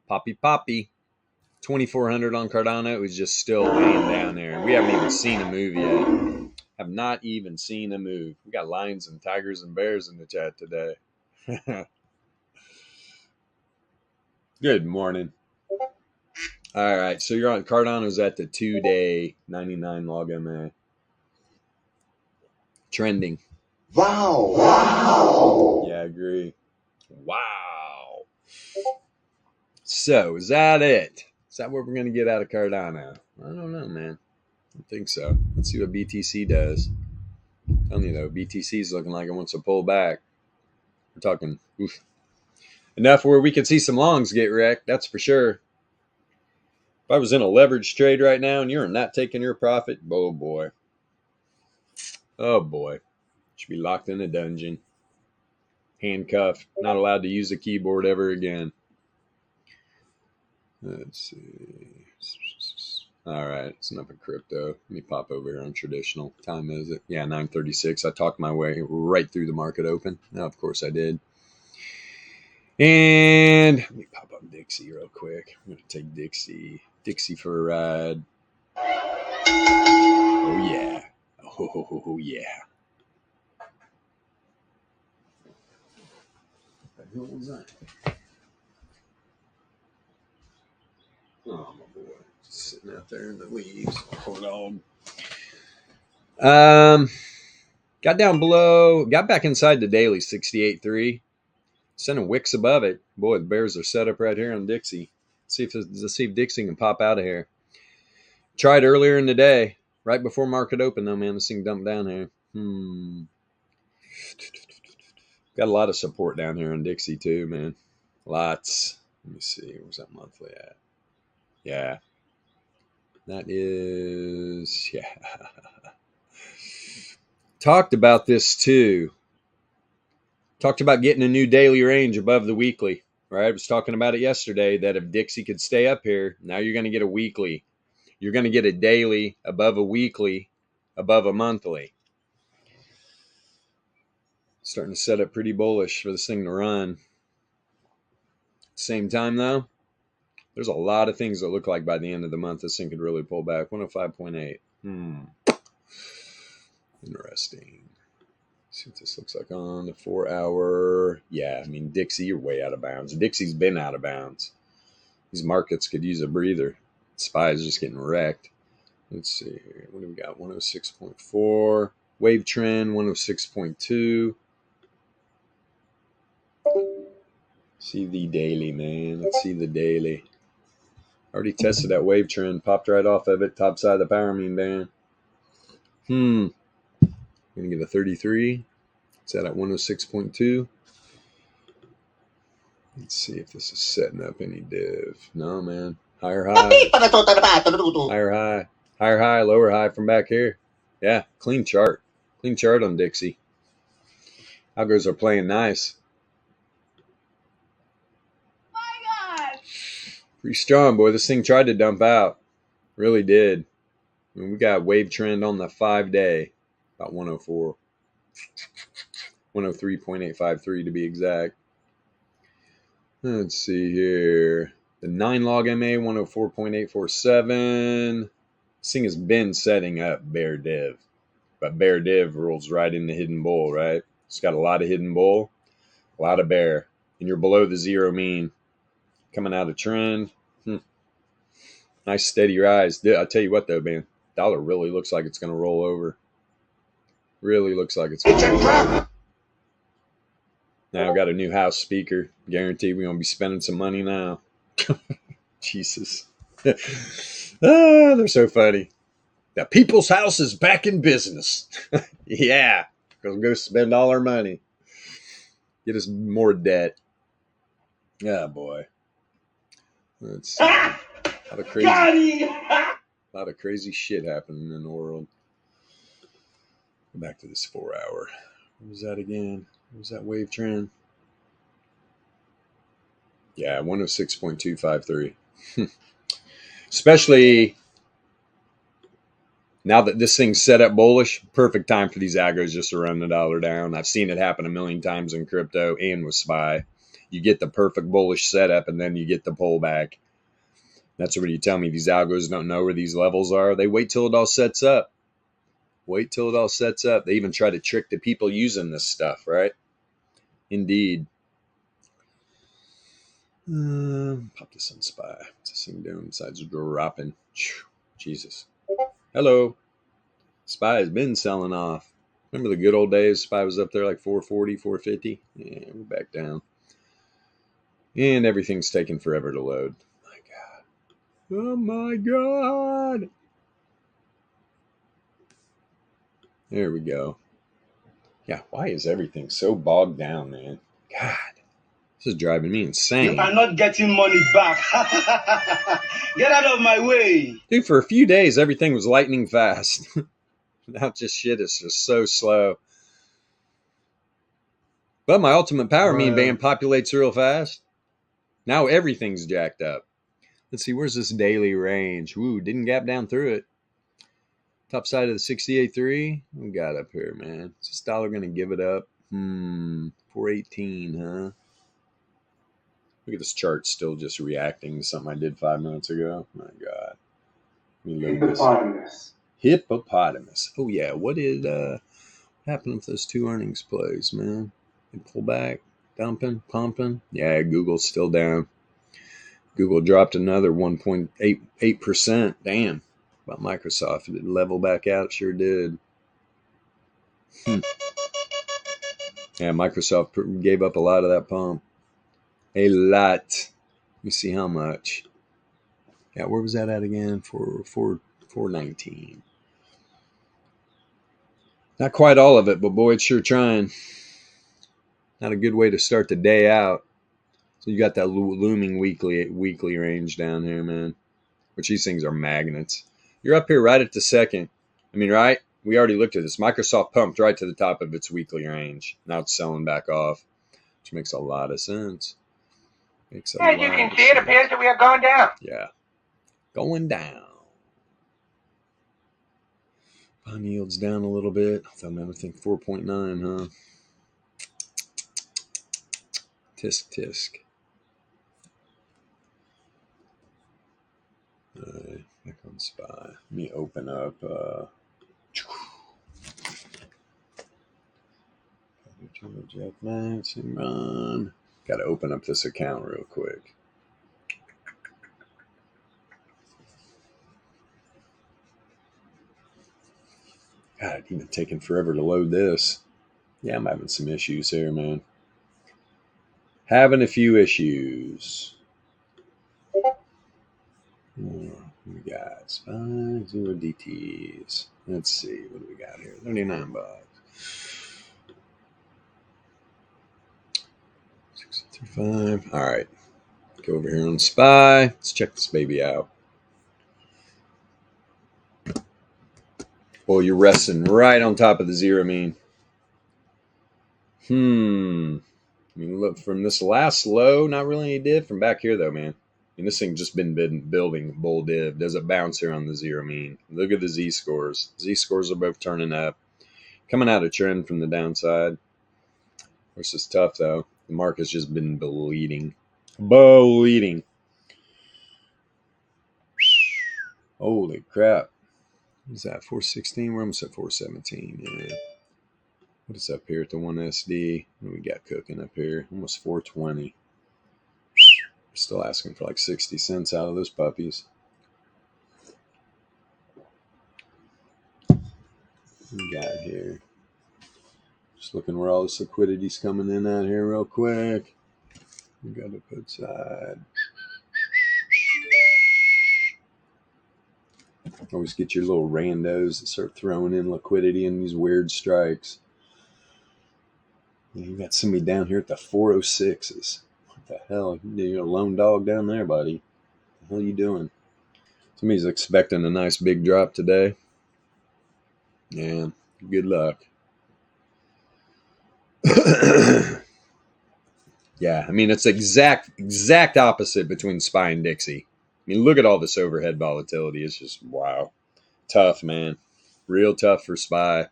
Poppy. 2,400 on Cardano. It was just still laying down there. We haven't even seen a move yet. Have not even seen a move. We got lions and tigers and bears in the chat today. Good morning. All right, so you're on Cardano's at the 2-day 99 log MA. Trending. Wow. Yeah, I agree. Wow. So, is that it? Is that what we're going to get out of Cardano? I don't know, man. I don't think so. Let's see what BTC does. I'm telling you, though, BTC is looking like it wants to pull back. We're talking enough where we could see some longs get wrecked, that's for sure. If I was in a leverage trade right now and you're not taking your profit, oh boy. Oh boy. Should be locked in a dungeon. Handcuffed. Not allowed to use a keyboard ever again. Let's see. All right. It's enough of crypto. Let me pop over here on traditional. Time is it? Yeah, 9:36. I talked my way right through the market open. Now, of course, I did. And let me pop up Dixie real quick. I'm going to take Dixie for a ride. Oh, yeah. Oh, yeah. What was that? Oh, my boy. Just sitting out there in the leaves. Hold on. Got down below. Got back inside the daily, 68.3. Sending wicks above it. Boy, the bears are set up right here on Dixie. Let's see if Dixie can pop out of here. Tried earlier in the day. Right before market open, though, man. This thing dumped down here. Got a lot of support down here on Dixie, too, man. Lots. Let me see. Where's that monthly at? Yeah. That is... Yeah. Talked about this, too. Talked about getting a new daily range above the weekly. Right? I was talking about it yesterday that if Dixie could stay up here, now you're going to get a weekly. You're going to get a daily above a weekly, above a monthly. Starting to set up pretty bullish for this thing to run. Same time, though, there's a lot of things that look like by the end of the month this thing could really pull back. 105.8. Interesting. See what this looks like on the 4-hour. Yeah, I mean, Dixie, you're way out of bounds. Dixie's been out of bounds. These markets could use a breather. SPY is just getting wrecked. Let's see here. What do we got? 106.4. Wave trend, 106.2. See the daily, man. Let's see the daily. Already tested that wave trend. Popped right off of it. Top side of the power mean band. Gonna get a 33. It's at 106.2. Let's see if this is setting up any div. No, man. Higher high. Higher high. Higher high, lower high from back here. Yeah, clean chart. Clean chart on Dixie. Algos are playing nice. My God. Pretty strong, boy. This thing tried to dump out. Really did. I mean, we got wave trend on the 5-day. About 104. 103.853 to be exact. Let's see here. The 9 log MA, 104.847. This thing has been setting up bear div. But bear div rolls right into hidden bull, right? It's got a lot of hidden bull, a lot of bear. And you're below the zero mean. Coming out of trend. Nice steady rise. I'll tell you what, though, man. Dollar really looks like it's going to roll over. Really looks like it's going to roll over. Now I've got a new house speaker. Guaranteed we're going to be spending some money now. Jesus. They're so funny. The People's House is back in business. Yeah. We'll go spend all our money. Get us more debt. Yeah, boy. Let's see. A lot of crazy shit happening in the world. Go back to this 4-hour. What was that again? What was that wave trend? Yeah, 106.253. Especially Now that this thing's set up bullish, perfect time for these aggros just to run the dollar down. I've seen it happen a million times in crypto and with SPY. You get the perfect bullish setup, and then you get the pullback. That's what you tell me. These algos don't know where these levels are. They wait till it all sets up. Wait till it all sets up. They even try to trick the people using this stuff, right? Indeed. Pop this on SPY. What's this thing doing besides dropping? Jesus. Hello. SPY has been selling off. Remember the good old days? SPY was up there like 440, 450. Yeah, we're back down. And everything's taking forever to load. My God. Oh my God. There we go. Yeah, why is everything so bogged down, man? God. This is driving me insane. You are not getting money back. Get out of my way. Dude, for a few days, everything was lightning fast. Now just shit is just so slow. But my ultimate power meme band populates real fast. Now everything's jacked up. Let's see, where's this daily range? Woo, didn't gap down through it. Top side of the 68.3. What we got up here, man? Is this dollar going to give it up? 418, huh? Look at this chart still just reacting to something I did 5 minutes ago. My God. Hippopotamus. Oh, yeah. What happened with those two earnings plays, man? They pull back, dumping, pumping. Yeah, Google's still down. Google dropped another 1.88%. Damn. About Microsoft. Did it level back out? Sure did. Yeah, Microsoft gave up a lot of that pump. A lot. Let me see how much. Yeah, where was that at again? For 419. Not quite all of it, but boy, it's sure trying. Not a good way to start the day out. So you got that looming weekly range down here, man. Which these things are magnets. You're up here right at the second. I mean, right? We already looked at this. Microsoft pumped right to the top of its weekly range. Now it's selling back off, which makes a lot of sense. As you can see, it appears that we are going down. Yeah. Going down. Bond yields down a little bit. I think 4.9, huh? Tisk. All right, back on SPY. Let me open up. Jeff Max and run. Got to open up this account real quick. God, it's even taking forever to load this. Yeah, I'm having some issues here, man. Having a few issues. We got SPY, 0 DTs. Let's see, what do we got here? 39 bucks. 635. All right. Go over here on SPY. Let's check this baby out. Well, you're resting right on top of the zero mean. I mean, look, from this last low, not really any div. From back here, though, man. I mean, this thing just been building bull div. Does it bounce here on the zero mean? Look at the Z-scores. Z-scores are both turning up. Coming out of trend from the downside. This is tough, though. The market's just been bleeding. Holy crap. What is that, 416? We're almost at 417. Yeah. What is up here at the 1SD? What we got cooking up here? Almost 420. Still asking for like 60 cents out of those puppies. What we got here? Just looking where all this liquidity's coming in at here real quick. We got to put side. Always get your little randos that start throwing in liquidity in these weird strikes. You got somebody down here at the 406s. What the hell? You're a lone dog down there, buddy. What the hell are you doing? Somebody's expecting a nice big drop today. Yeah, good luck. Yeah, I mean, it's exact opposite between SPY and Dixie. I mean, look at all this overhead volatility. It's just, wow. Tough, man. Real tough for SPY.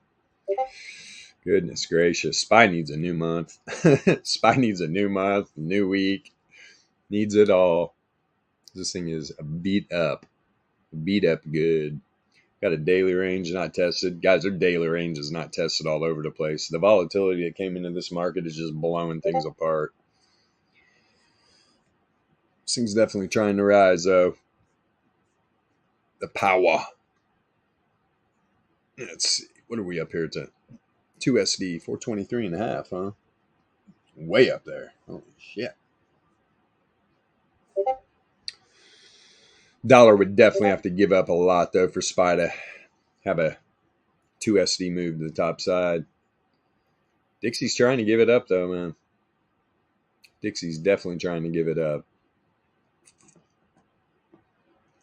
Goodness gracious. SPY needs a new month. SPY needs a new month, new week. Needs it all. This thing is beat up. Beat up good. Got a daily range not tested. Guys, their daily range is not tested all over the place. The volatility that came into this market is just blowing things apart. This thing's definitely trying to rise, though. The power. Let's see. What are we up here to? 2SD, 423.5, huh? Way up there. Holy shit. Dollar would definitely have to give up a lot, though, for SPY to have a 2SD move to the top side. Dixie's trying to give it up, though, man. Dixie's definitely trying to give it up.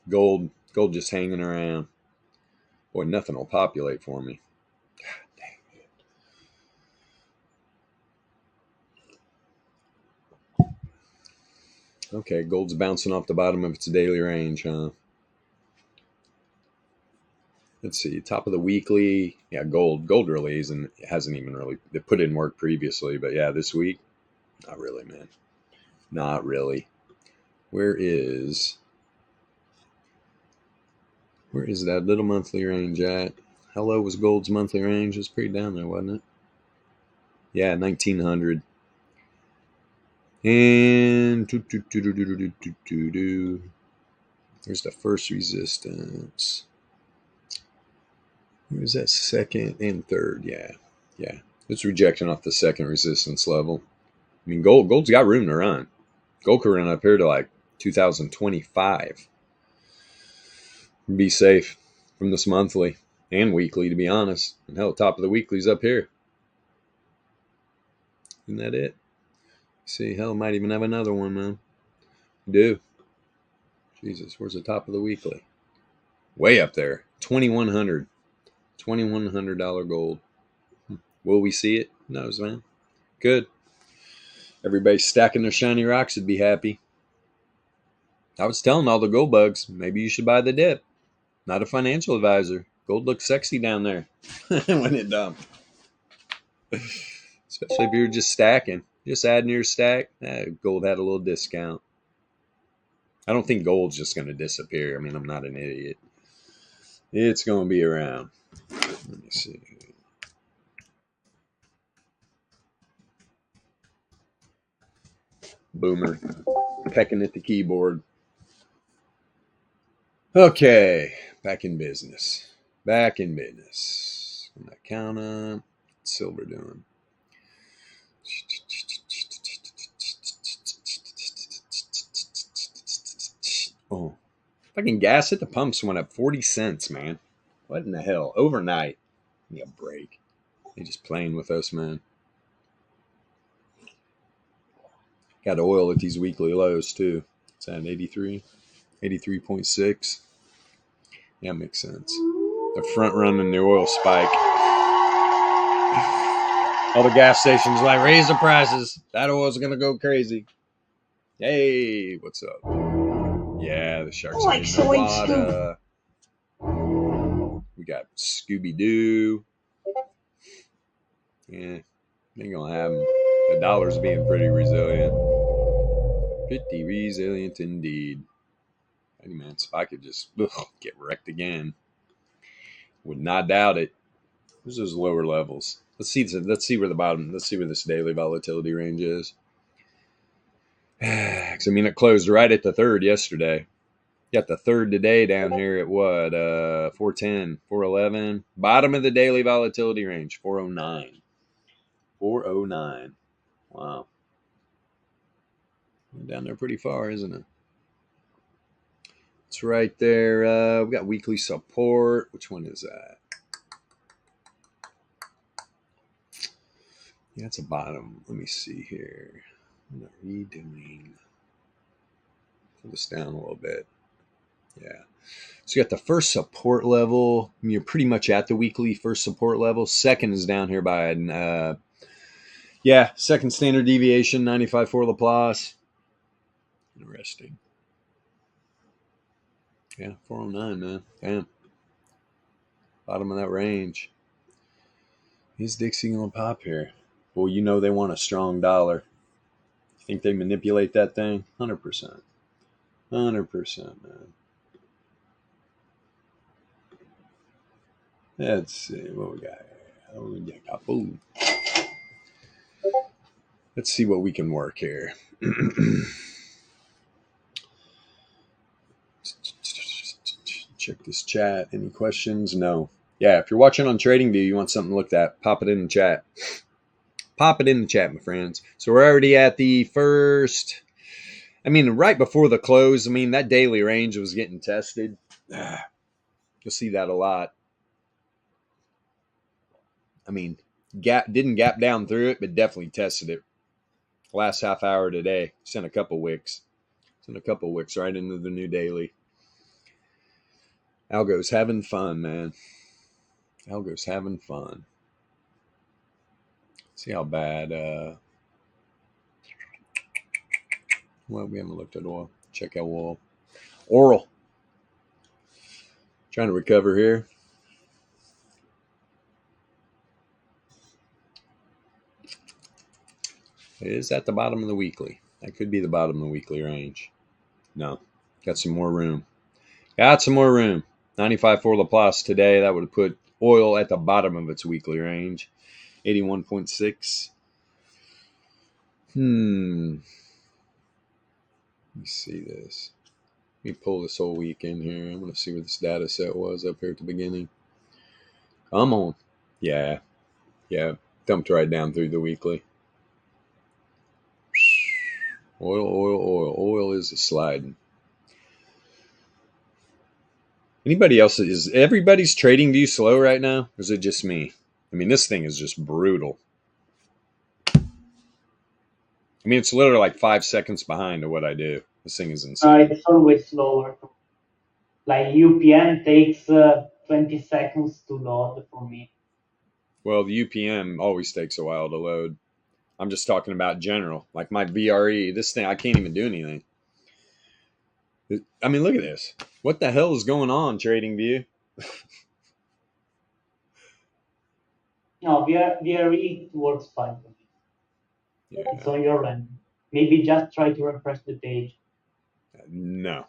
Gold just hanging around. Boy, nothing will populate for me. God dang it. Okay, gold's bouncing off the bottom of its daily range, huh? Let's see, top of the weekly. Yeah, gold really hasn't even really put in work previously, but yeah, this week, not really, man. Not really. Where is that little monthly range at? How low was gold's monthly range? It was pretty down there, wasn't it? Yeah, 1900. And there's the first resistance. Where's that second and third? Yeah. It's rejecting off the second resistance level. I mean, gold's got room to run. Gold could run up here to like 2025. Be safe from this monthly and weekly, to be honest. And hell, top of the weekly's up here. Isn't that it? See, hell, might even have another one, man. We do. Jesus, where's the top of the weekly? Way up there. $2,100. $2,100 gold. Will we see it? Who knows, man. Good. Everybody stacking their shiny rocks would be happy. I was telling all the gold bugs, maybe you should buy the dip. Not a financial advisor. Gold looks sexy down there when it dumped. Especially if you're just stacking. Just adding your stack. Gold had a little discount. I don't think gold's just going to disappear. I mean, I'm not an idiot. It's going to be around. Let me see. Boomer. Pecking at the keyboard. Okay. Back in business. On that counter. What's silver doing? Oh. Fucking gas at the pumps went up 40 cents, man. What in the hell? Overnight. Give me a break. They just playing with us, man. Got oil at these weekly lows, too. It's at 83. 83.6. Yeah, makes sense. They're front running the oil spike. All the gas stations like, raise the prices. That oil's going to go crazy. Hey, what's up? Yeah, the sharks are in the water. We got Scooby-Doo. Yeah, ain't going to have them. The dollar's being pretty resilient. Pretty resilient indeed. Hey, man, if I could just get wrecked again. Would not doubt it. There's those lower levels. Let's see where the bottom. Let's see where this daily volatility range is. Because I mean, it closed right at the third yesterday. Got the third today down here at what? 410, 411. Bottom of the daily volatility range, 409. 409. Wow. Down there pretty far, isn't it? It's right there. We got weekly support. Which one is that? Yeah, it's a bottom. Let me see here. What are we doing? Pull this down a little bit. Yeah. So you got the first support level. I mean, you're pretty much at the weekly first support level. Second is down here by, second standard deviation, 95 for Laplace. Interesting. Yeah, 409, man. Damn. Bottom of that range. Is Dixie going to pop here? Well, you know they want a strong dollar. You think they manipulate that thing? 100%. 100%, man. Let's see what we got here. Oh, we got boom. Let's see what we can work here. Check this chat. Any questions? No. Yeah, if you're watching on TradingView, you want something looked at, pop it in the chat. Pop it in the chat, my friends. So we're already at the first. I mean, right before the close, I mean, that daily range was getting tested. You'll see that a lot. I mean, didn't gap down through it, but definitely tested it. Last half hour today, sent a couple wicks. Sent a couple wicks right into the new daily. Algo's having fun, man. Algo's having fun. See how bad. Well, we haven't looked at oil. Check out oil. Oral. Trying to recover here. It is at the bottom of the weekly. That could be the bottom of the weekly range. No. Got some more room. Got some more room. 95 for Laplace today. That would have put oil at the bottom of its weekly range. 81.6. Let me see this. Let me pull this whole week in here. I'm going to see what this data set was up here at the beginning. Come on. Yeah. Dumped right down through the weekly. Oil is a sliding. Anybody else? Is everybody's trading view slow right now? Or is it just me? I mean, this thing is just brutal. I mean, it's literally like 5 seconds behind of what I do. This thing is insane. It's always slower. Like UPM takes 20 seconds to load for me. Well, the UPM always takes a while to load. I'm just talking about general. Like my VRE, this thing, I can't even do anything. I mean, look at this. What the hell is going on, TradingView? No, VRE works fine for me. Yeah. It's on your end. Maybe just try to refresh the page. No.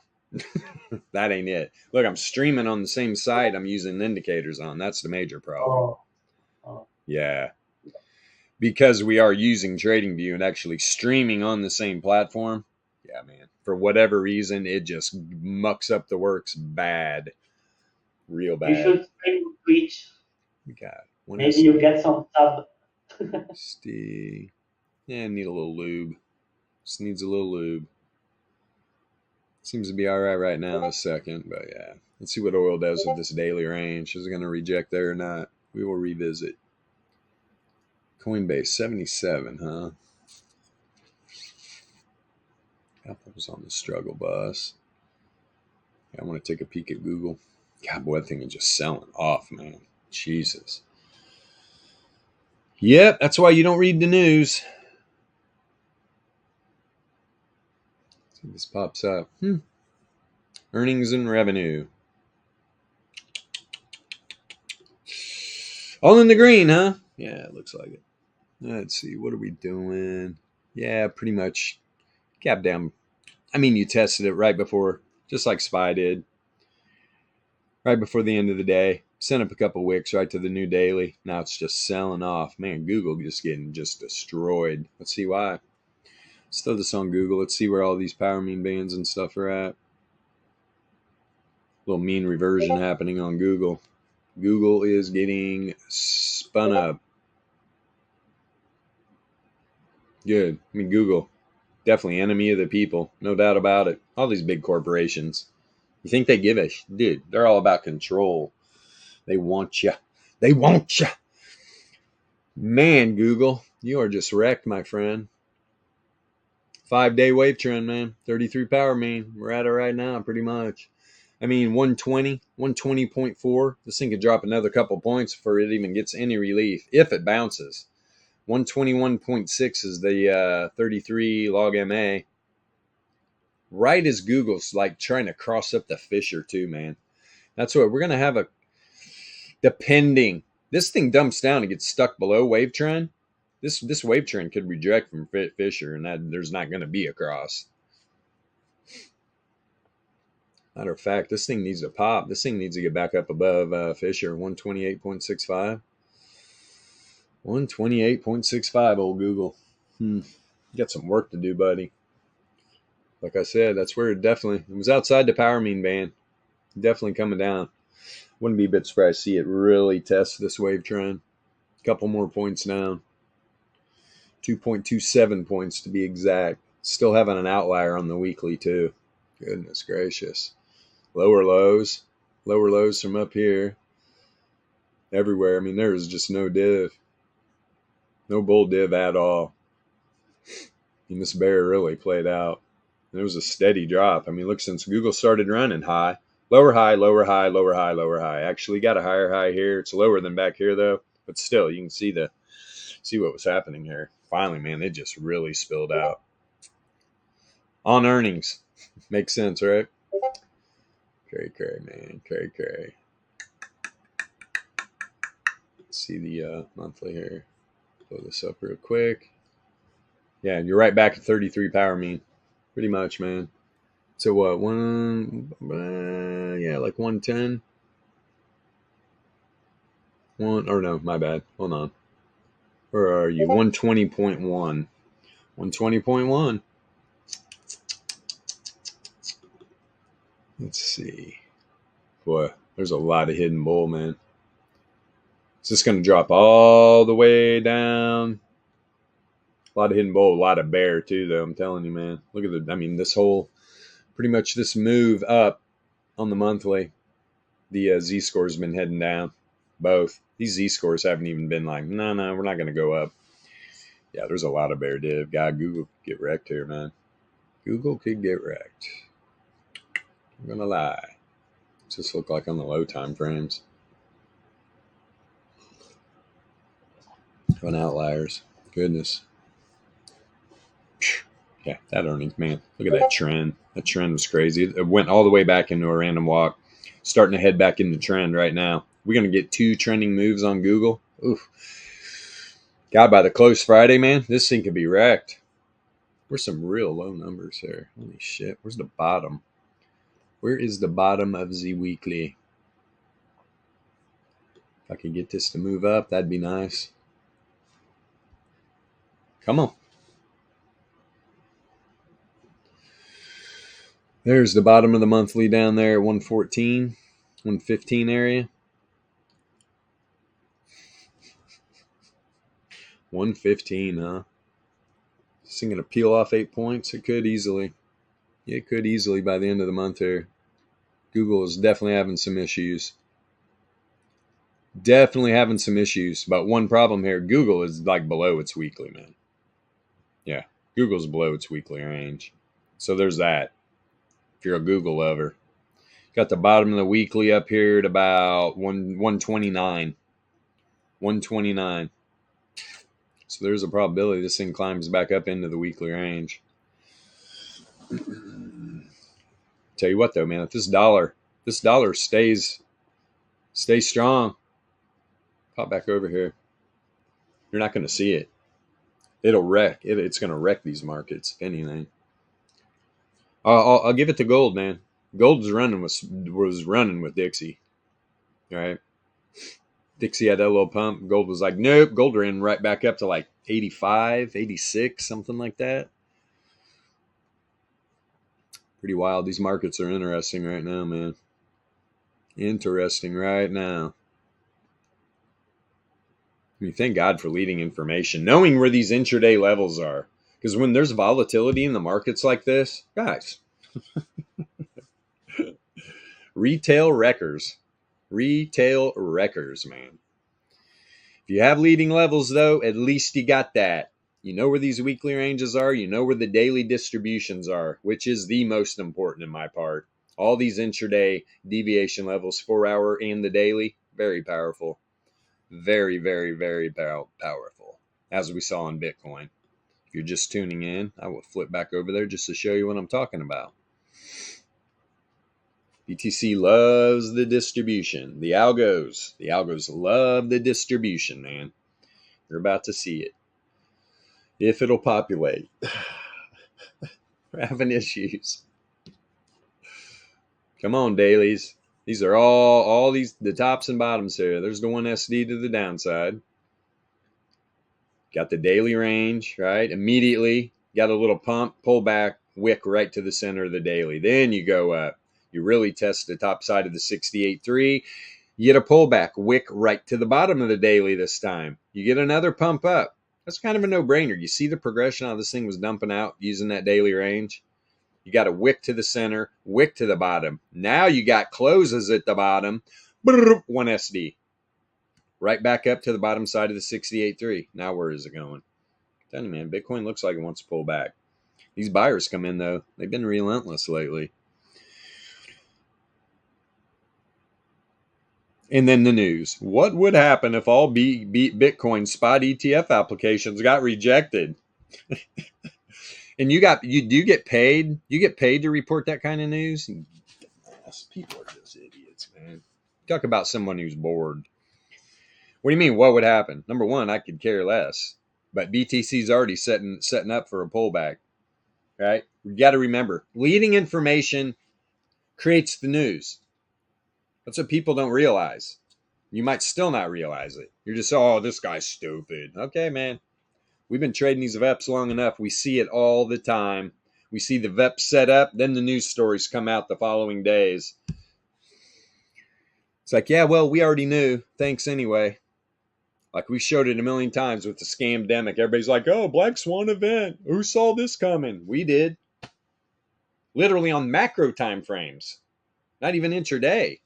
That ain't it. Look, I'm streaming on the same site I'm using indicators on. That's the major problem. Oh. Yeah. Because we are using TradingView and actually streaming on the same platform. Yeah, man. For whatever reason, it just mucks up the works bad. Real bad. You should stream Twitch. We got Maybe you get some sub. Yeah, need a little lube. Just needs a little lube. Seems to be all right now in a second, but yeah. Let's see what oil does with this daily range. Is it going to reject there or not? We will revisit. Coinbase 77, huh? Apple's on the struggle bus. Yeah, I want to take a peek at Google. God, boy, that thing is just selling off, man. Jesus. Yep, that's why you don't read the news. See if this pops up. Earnings and revenue. All in the green, huh? Yeah, it looks like it. Let's see. What are we doing? Yeah, pretty much gap down. I mean, you tested it right before, just like SPY did. Right before the end of the day. Sent up a couple wicks right to the new daily. Now it's just selling off. Man, Google just getting just destroyed. Let's see why. Let's throw this on Google. Let's see where all these power mean bands and stuff are at. Little mean reversion happening on Google. Google is getting spun up. Good. I mean, Google, definitely enemy of the people. No doubt about it. All these big corporations. You think they give a dude? They're all about control. They want you. They want you. Man, Google, you are just wrecked, my friend. 5-day wave trend, man. 33 power mean. We're at it right now, pretty much. I mean, 120, 120.4. This thing could drop another couple points before it even gets any relief, if it bounces. 121.6 is the 33 log MA. Right as Google's like trying to cross up the Fisher too, man. That's what we're going to have Depending. This thing dumps down and gets stuck below wave trend. This wave trend could reject from Fisher, and that there's not going to be a cross. Matter of fact, this thing needs to pop. This thing needs to get back up above Fisher, 128.65. 128.65, old Google. You got some work to do, buddy. Like I said, that's where it was outside the power mean band. Definitely coming down. Wouldn't be a bit surprised to see it really test this wave trend. A couple more points down. 2.27 points to be exact. Still having an outlier on the weekly too. Goodness gracious. Lower lows from up here. Everywhere. I mean, there was just no div. No bull div at all. And this bear really played out. And it was a steady drop. I mean, look, since Google started running high, lower high, lower high, lower high, lower high. Actually got a higher high here. It's lower than back here though. But still, you can see what was happening here. Finally, man, it just really spilled out. On earnings. Makes sense, right? Cray, man. Cray. Let's see the monthly here. Blow this up real quick. Yeah, you're right back at 33 power mean. Pretty much, man. So what? Like 110. No, my bad. Hold on. Where are you? 120.1. 120.1. Let's see. Boy, there's a lot of hidden bull, man. Is this going to drop all the way down? A lot of hidden bull, a lot of bear too, though. I'm telling you, man. Look at this whole, pretty much this move up on the monthly. The Z-score's been heading down. Both. These Z-scores haven't even been like, no, we're not going to go up. Yeah, there's a lot of bear div. God, Google could get wrecked here, man. Google could get wrecked. I'm going to lie. What's this look like on the low time frames? On outliers. Goodness. Yeah, that earnings, man. Look at that trend. That trend was crazy. It went all the way back into a random walk. Starting to head back into trend right now. We're going to get 2 trending moves on Google. Oof. God, by the close Friday, man, this thing could be wrecked. Where's some real low numbers here? Holy shit. Where's the bottom? Where is the bottom of the weekly? If I could get this to move up, that'd be nice. Come on. There's the bottom of the monthly down there at 114, 115 area. 115, huh? Is this going to peel off 8 points? It could easily. It could easily by the end of the month here. Google is definitely having some issues. Definitely having some issues. But one problem here, Google is like below its weekly, man. Yeah, Google's below its weekly range. So there's that. If you're a Google lover. Got the bottom of the weekly up here at about 129. 129. So there's a probability this thing climbs back up into the weekly range. Tell you what though, man, if this dollar stays strong, pop back over here. You're not going to see it. It'll wreck. It's going to wreck these markets, if anything. I'll give it to gold, man. Gold was running with Dixie. All right. Dixie had that little pump. Gold was like, nope. Gold ran right back up to like 85, 86, something like that. Pretty wild. These markets are interesting right now, man. Interesting right now. I mean, thank God for leading information. Knowing where these intraday levels are. Because when there's volatility in the markets like this, guys, retail wreckers, man. If you have leading levels, though, at least you got that. You know where these weekly ranges are. You know where the daily distributions are, which is the most important in my part. All these intraday deviation levels, 4 hour and the daily, very powerful. Very, very, very powerful, as we saw in Bitcoin. If you're just tuning in, I will flip back over there just to show you what I'm talking about. BTC loves the distribution. The algos love the distribution, man. You're about to see it. If it'll populate. We're having issues. Come on, dailies. These are all these, the tops and bottoms here. There's the 1SD to the downside. Got the daily range, right? Immediately got a little pump, pull back, wick right to the center of the daily. Then you go up. You really test the top side of the 68.3. You get a pullback, wick right to the bottom of the daily this time. You get another pump up. That's kind of a no-brainer. You see the progression how this thing was dumping out using that daily range? You got a wick to the center, wick to the bottom. Now you got closes at the bottom. 1 SD. Right back up to the bottom side of the 68.3. Now where is it going? I'm telling you, man, Bitcoin looks like it wants to pull back. These buyers come in, though. They've been relentless lately. And then the news. What would happen if all Bitcoin spot ETF applications got rejected? And you do get paid. You get paid to report that kind of news. People are just idiots, man. Talk about someone who's bored. What do you mean? What would happen? Number one, I could care less. But BTC's already setting up for a pullback. Right? You got to remember, leading information creates the news. That's what people don't realize. You might still not realize it. You're just, oh, this guy's stupid. Okay, man. We've been trading these VEPS long enough. We see it all the time. We see the VEPS set up, then the news stories come out the following days. It's like, yeah, well, we already knew. Thanks anyway. Like we showed it a million times with the scamdemic. Everybody's like, oh, Black Swan event. Who saw this coming? We did. Literally on macro time frames. Not even intraday.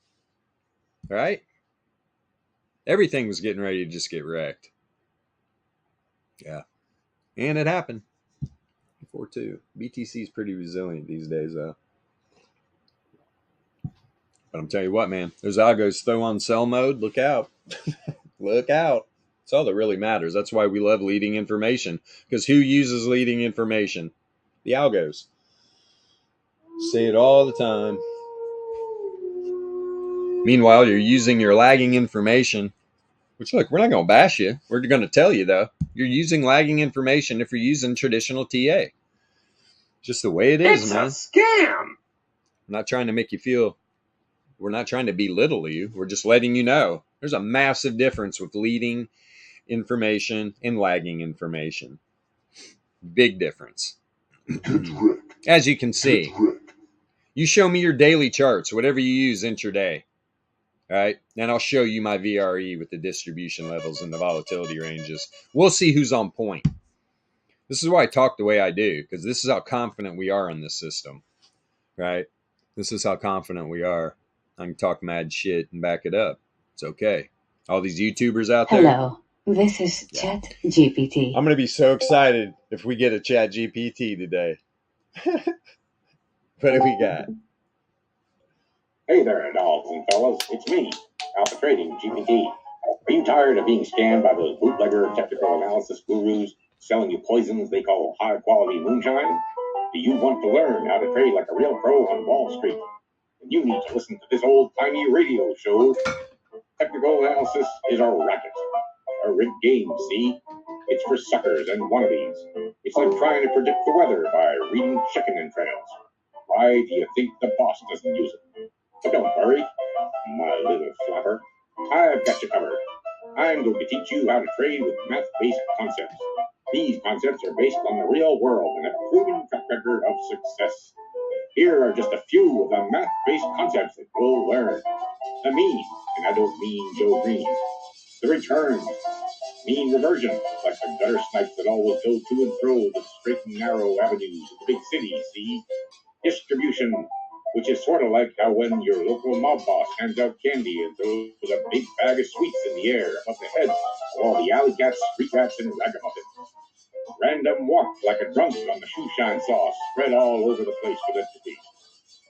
All right? Everything was getting ready to just get wrecked. Yeah. And it happened. Before too. BTC is pretty resilient these days, though. But I'm telling you what, man. Those algos throw on sell mode. Look out. Look out. That's all that really matters. That's why we love leading information. Because who uses leading information? The algos. Say it all the time. Meanwhile, you're using your lagging information. Which, look, we're not going to bash you. We're going to tell you, though. You're using lagging information if you're using traditional TA. Just the way it is, man. It's a scam. I'm not trying to make you feel... We're not trying to belittle you. We're just letting you know. There's a massive difference with leading information and lagging information. Big difference. As you can see. You show me your daily charts, whatever you use intraday. All right, and I'll show you my VRE with the distribution levels and the volatility ranges. We'll see who's on point. This is why I talk the way I do, because this is how confident we are in this system, right? This is how confident we are. I can talk mad shit and back it up. It's okay. All these YouTubers out there. Hello, this is Chat GPT. I'm going to be so excited if we get a Chat GPT today. What do we got? Hey there, dogs and fellas. It's me, Alpha Trading GPT. Are you tired of being scammed by those bootlegger technical analysis gurus selling you poisons they call high-quality moonshine? Do you want to learn how to trade like a real pro on Wall Street? Then you need to listen to this old-timey radio show. Technical analysis is a racket. A rigged game, see? It's for suckers and wannabes. It's like trying to predict the weather by reading chicken entrails. Why do you think the boss doesn't use it? But don't worry, my little flapper. I've got you covered. I'm going to teach you how to trade with math-based concepts. These concepts are based on the real world and a proven track record of success. Here are just a few of the math-based concepts that you'll learn. The mean, and I don't mean Joe Green. The return, mean reversion, like the gutter snipes that always go to and fro the straight and narrow avenues of the big cities, see? Distribution, which is sort of like how when your local mob boss hands out candy and throws a big bag of sweets in the air above the heads of all the alley cats, street rats, and ragamuffins. Random walk like a drunk on the shoe shine sauce, spread all over the place with Entropy.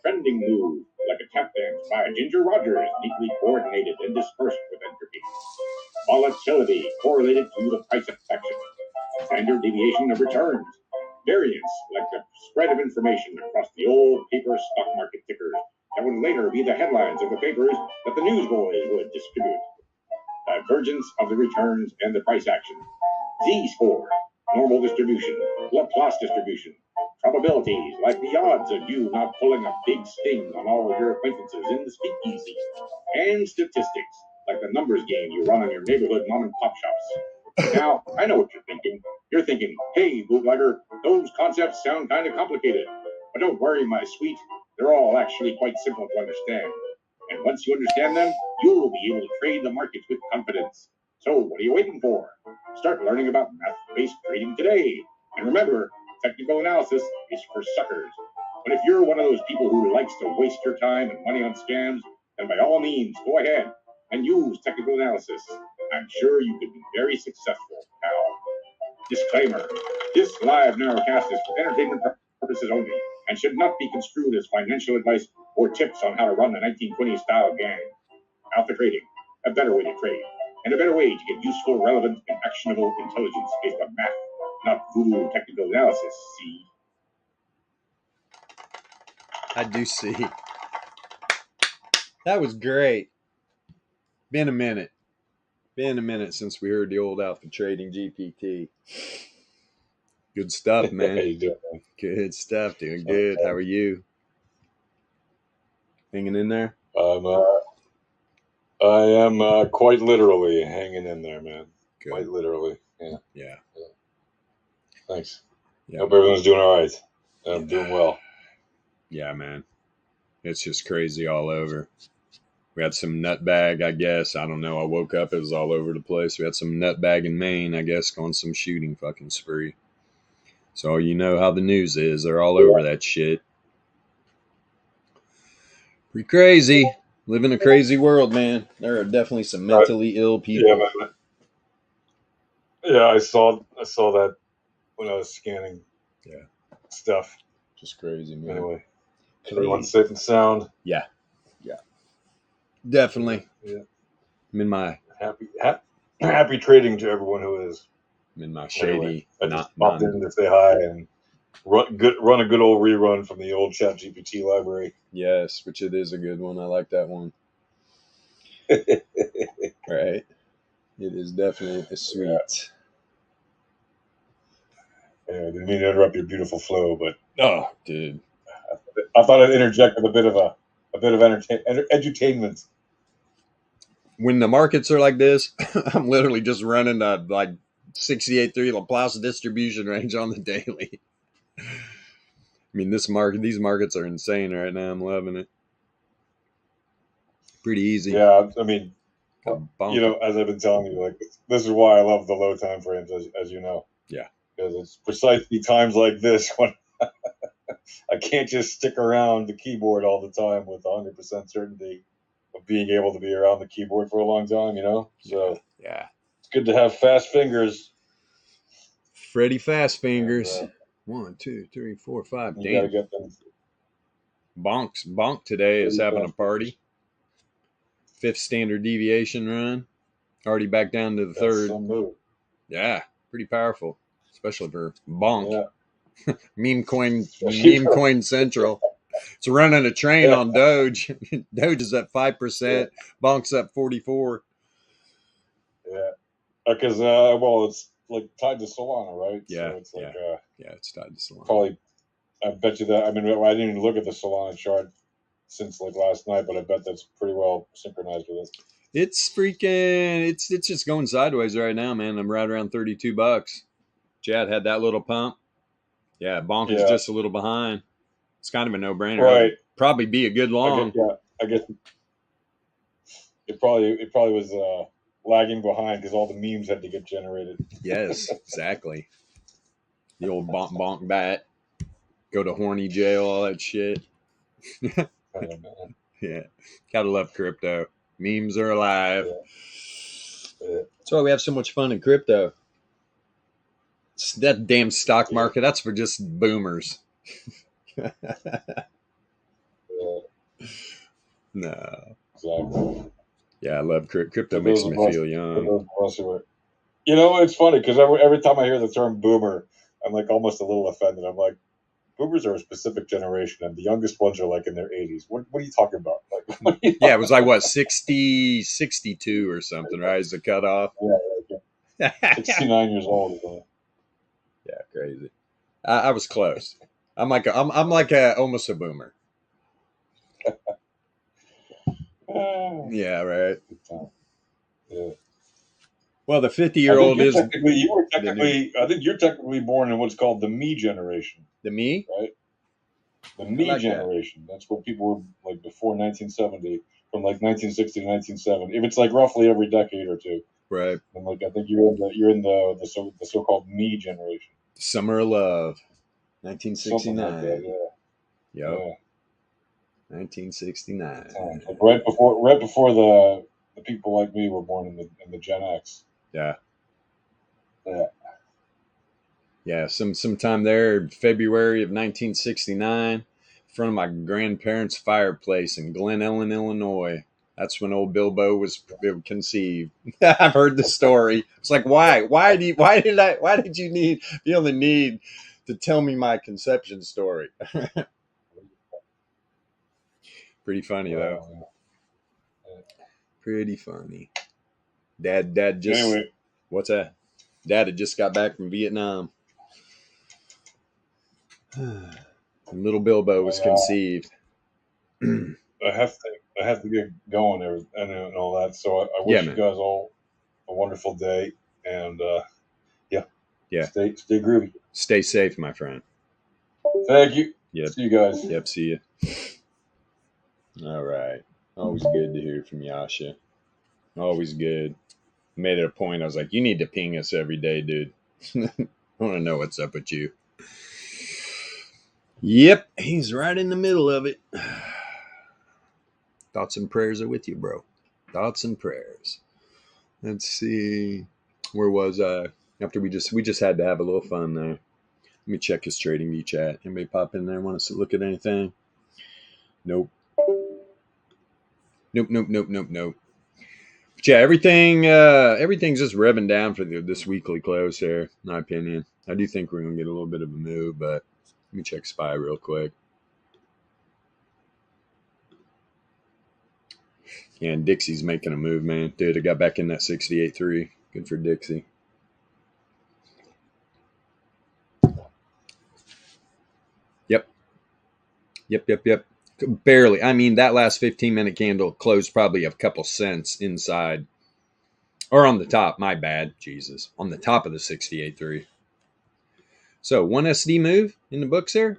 Trending move like a tap dance by Ginger Rogers, neatly coordinated and dispersed with Entropy. Volatility correlated to the price of action. Standard deviation of returns. Variance, like the spread of information across the old paper stock market tickers, that would later be the headlines of the papers that the newsboys would distribute. Divergence of the returns and the price action. Z-score, normal distribution, Laplace distribution, probabilities like the odds of you not pulling a big sting on all of your acquaintances in the speakeasy, and statistics like the numbers game you run on your neighborhood mom and pop shops. Now, I know what you're thinking. You're thinking, hey, bootlegger, those concepts sound kind of complicated. But don't worry, my sweet. They're all actually quite simple to understand. And once you understand them, you'll be able to trade the markets with confidence. So what are you waiting for? Start learning about math-based trading today. And remember, technical analysis is for suckers. But if you're one of those people who likes to waste your time and money on scams, then by all means, go ahead and use technical analysis. I'm sure you could be very successful, pal. Disclaimer: this live narrowcast is for entertainment purposes only and should not be construed as financial advice or tips on how to run a 1920s style gang. Alpha Trading, a better way to trade, and a better way to get useful, relevant, and actionable intelligence based on math, not voodoo technical analysis, see? I do see. That was great. Been a minute since we heard the old Alpha Trading GPT. Good stuff, man. How you doing? Good stuff. Doing good. How are you? Hanging in there? I am quite literally hanging in there, man. Good. Quite literally. Yeah. Thanks. Yeah. Hope everyone's doing all right. I'm doing well. Yeah, man. It's just crazy all over. We had some nutbag, I guess. I don't know. I woke up, it was all over the place. We had some nutbag in Maine, I guess, going some shooting fucking spree. So you know how the news is. They're all over that shit. Pretty crazy. Live in a crazy world, man. There are definitely some mentally ill people. Yeah, man. Yeah, I saw that when I was scanning stuff. Just crazy, man. Anyway, everyone's safe and sound. Yeah. Definitely. Yeah. I'm in my happy trading to everyone who is. I'm in my shady. I just popped in to say hi and run a good old rerun from the old ChatGPT library. Yes, which it is a good one. I like that one. Right. It is definitely a sweet. Yeah, didn't mean to interrupt your beautiful flow, but oh, dude, I thought I'd interject with a bit of edutainment. When the markets are like this, I'm literally just running a like 68.3 Laplace distribution range on the daily. I mean, these markets are insane right now. I'm loving it. Pretty easy. Yeah, I mean, as I've been telling you, like this is why I love the low time frames, as you know. Yeah. Because it's precisely times like this when I can't just stick around the keyboard all the time with 100% certainty of being able to be around the keyboard for a long time, So yeah, it's good to have fast fingers. Freddy Fast Fingers. 1, 2, 3, 4, 5. You gotta get them. Bonk today is having a party. 5th standard deviation run. Already back down to the 3rd. Yeah, pretty powerful, especially for Bonk. Yeah. meme coin central. It's running a train on Doge. Doge is at 5%. Bonk's at 44. Yeah, because it's like tied to Solana, right? Yeah, so it's like it's tied to Solana. Probably, I bet you that. I mean, I didn't even look at the Solana chart since like last night, but I bet that's pretty well synchronized with it. It's freaking. It's just going sideways right now, man. I'm right around $32. Chad had that little pump. Yeah, Bonk is just a little behind. It's kind of a no-brainer. Right. Probably be a good long. I guess it probably was lagging behind because all the memes had to get generated. Yes, exactly. The old bonk bat. Go to horny jail, all that shit. Yeah. Gotta love crypto. Memes are alive. Yeah. That's why we have so much fun in crypto. That damn stock market, that's for just boomers. No. Exactly. Yeah, I love crypto. Makes me feel young. It's funny because every time I hear the term boomer, I'm like almost a little offended. I'm like, boomers are a specific generation, and the youngest ones are like in their 80s. What are you talking about? Like, what are you Yeah, it was like what 60, 62 or something, right? Is the cutoff? Yeah, 69 years old. Yeah, crazy. I was close. I'm like a almost a boomer. Yeah, right. Yeah. Well, the 50-year-old is I think you're technically born in what's called the me generation, the me. right? The me like that. generation. That's what people were like before 1970, from like 1960 to 1970. If it's like roughly every decade or two, Right. and like I think you're in the so-called me generation. Summer of Love, Something 1969. like that, yeah. Yep. Yeah. 1969. Like right before the people like me were born in the Gen X. Yeah. Yeah. Yeah, sometime there, February of 1969, in front of my grandparents' fireplace in Glen Ellen, Illinois. That's when old Bilbo was conceived. I've heard the story. It's like, why? Why did you feel the need to tell me my conception story? Pretty funny though. Pretty funny. Dad just Anyway. What's that? Dad had just got back from Vietnam. Little Bilbo was conceived. I have to get going there and all that. So I wish you guys all a wonderful day, and yeah, stay groovy. Stay safe, my friend. Thank you. Yep. See you guys. Yep. See you. All right. Always good to hear from Yasha. Always good. Made it a point. I was like, you need to ping us every day, dude. I want to know what's up with you. Yep. He's right in the middle of it. Thoughts and prayers are with you, bro. Thoughts and prayers. Let's see. Where was I? After we just had to have a little fun there. Let me check his trading view chat. Anybody pop in there? Want us to look at anything? Nope. Nope. But yeah, everything's just revving down for this weekly close here, in my opinion. I do think we're gonna get a little bit of a move, but let me check SPY real quick. Yeah, and Dixie's making a move, man. Dude, I got back in that 68.3. Good for Dixie. Yep. Barely. I mean, that last 15-minute candle closed probably a couple cents inside. Or on the top. My bad. Jesus. On the top of the 68.3. So, 1 SD move in the books there?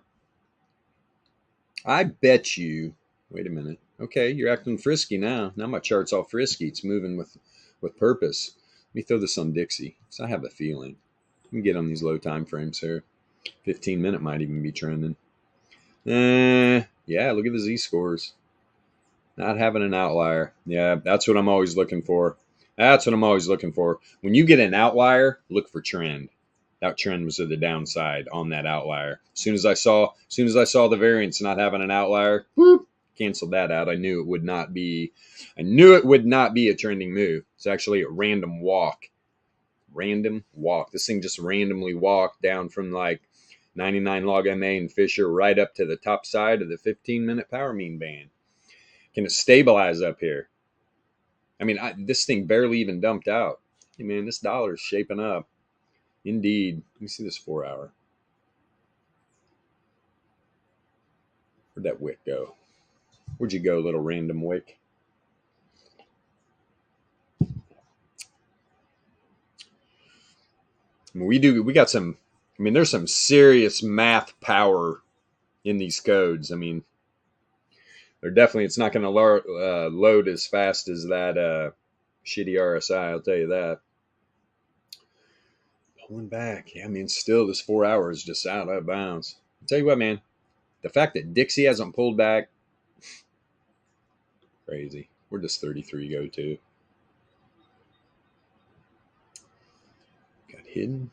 I bet you. Wait a minute. Okay, you're acting frisky now. Now my chart's all frisky. It's moving with purpose. Let me throw this on Dixie. So I have a feeling. Let me get on these low time frames here. 15-minute might even be trending. Yeah, look at the Z-scores. Not having an outlier. Yeah, that's what I'm always looking for. When you get an outlier, look for trend. That trend was to the downside on that outlier. As soon as I saw the variance not having an outlier, whoop, canceled that out. I knew it would not be a trending move. It's actually a random walk. This thing just randomly walked down from like 99 log MA and Fisher right up to the top side of the 15-minute power mean band. Can it stabilize up here? I mean, this thing barely even dumped out. Hey, man, this dollar is shaping up. Indeed. Let me see this 4-hour. Where'd that wick go? Where'd you go, little random wick? I mean, we got some, I mean, there's some serious math power in these codes. I mean, it's not going to load as fast as that shitty RSI, I'll tell you that. Pulling back. Yeah, I mean, still this 4 hours just out of bounds. I'll tell you what, man. The fact that Dixie hasn't pulled back, crazy. Where does 33 go to? Got hidden?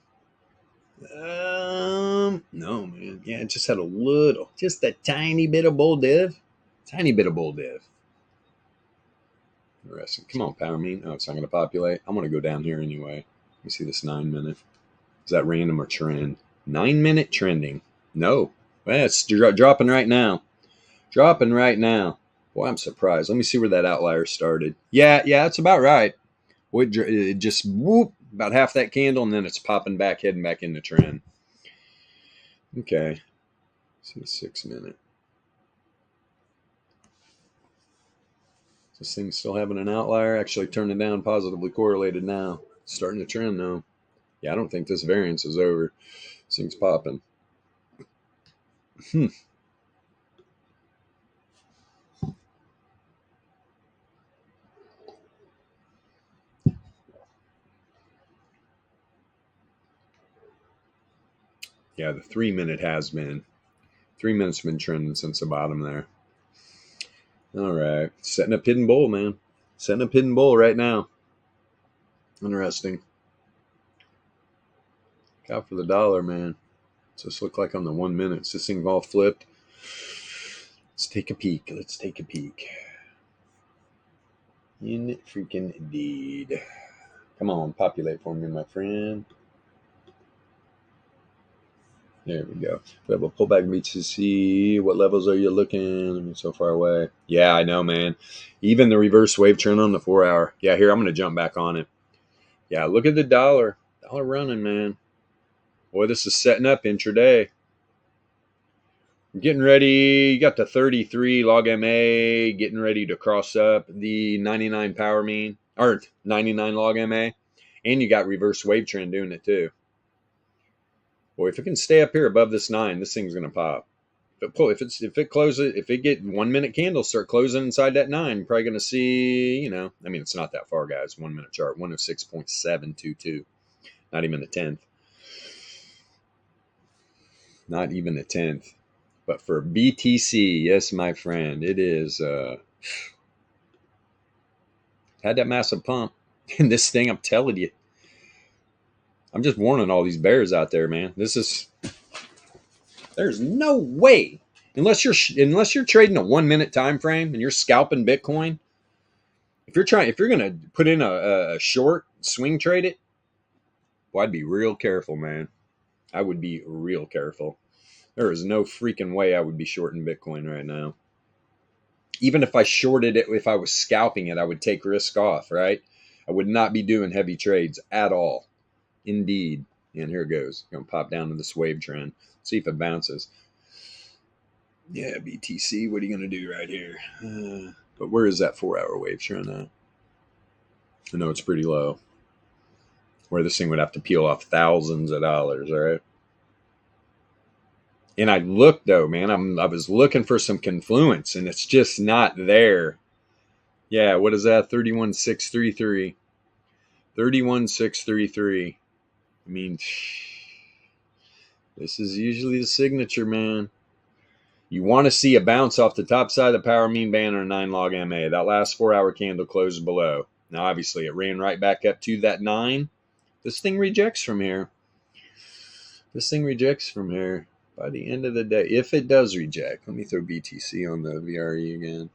No, man. Yeah, it just had just a tiny bit of bull div. Interesting. Come on, power mean. Oh, it's not going to populate. I'm going to go down here anyway. Let me see this 9-minute. Is that random or trend? 9-minute trending. No. Well, it's dropping right now. Dropping right now. Boy, I'm surprised. Let me see where that outlier started. Yeah, that's about right. It just whoop, about half that candle, and then it's popping back, heading back in the trend. Okay. See the 6 minute. This thing's still having an outlier. Actually turning down, positively correlated now. Starting to trend though. Yeah, I don't think this variance is over. This thing's popping. Yeah, the 3 minute has been. 3 minutes been trending since the bottom there. All right. Setting up hidden bull, man. Setting up hidden bull right now. Interesting. Look out for the dollar, man. What's this look like on the 1 minute? Is this thing all flipped? Let's take a peek. Let's take a peek. In freaking indeed. Come on, populate for me, my friend. There we go. We have a pullback BTC. What levels are you looking? I mean, so far away. Yeah, I know, man. Even the reverse wave turn on the 4 hour. Yeah, here, I'm going to jump back on it. Yeah, look at the dollar. Dollar running, man. Boy, this is setting up intraday. Getting ready. You got the 33 log MA getting ready to cross up the 99 power mean. Or 99 log MA. And you got reverse wave trend doing it too. Boy, if it can stay up here above this 9, this thing's gonna pop. If it get 1 minute candles start closing inside that 9, you're probably gonna see, I mean, it's not that far, guys. 1 minute chart, 106.722, not even a tenth. Not even a tenth. But for BTC, yes, my friend, it is. Had that massive pump, and this thing, I'm telling you. I'm just warning all these bears out there, man. There's no way, unless you're trading a 1 minute time frame and you're scalping Bitcoin. If you're gonna put in a short swing trade it, well, I'd be real careful, man. I would be real careful. There is no freaking way I would be shorting Bitcoin right now. Even if I shorted it, if I was scalping it, I would take risk off, right? I would not be doing heavy trades at all. Indeed. And here it goes. Going to pop down to this wave trend. See if it bounces. Yeah, BTC, what are you going to do right here? But where is that 4 hour wave trend at? I know it's pretty low. Where this thing would have to peel off thousands of dollars, all right? And I looked, though, man. I was looking for some confluence, and it's just not there. Yeah, what is that? 31,633. 31,633. I mean, this is usually the signature, man. You want to see a bounce off the top side of the power mean band or 9 log MA. That last 4 hour candle closed below. Now, obviously, it ran right back up to that 9. This thing rejects from here. This thing rejects from here. By the end of the day, if it does reject, let me throw BTC on the VRE again.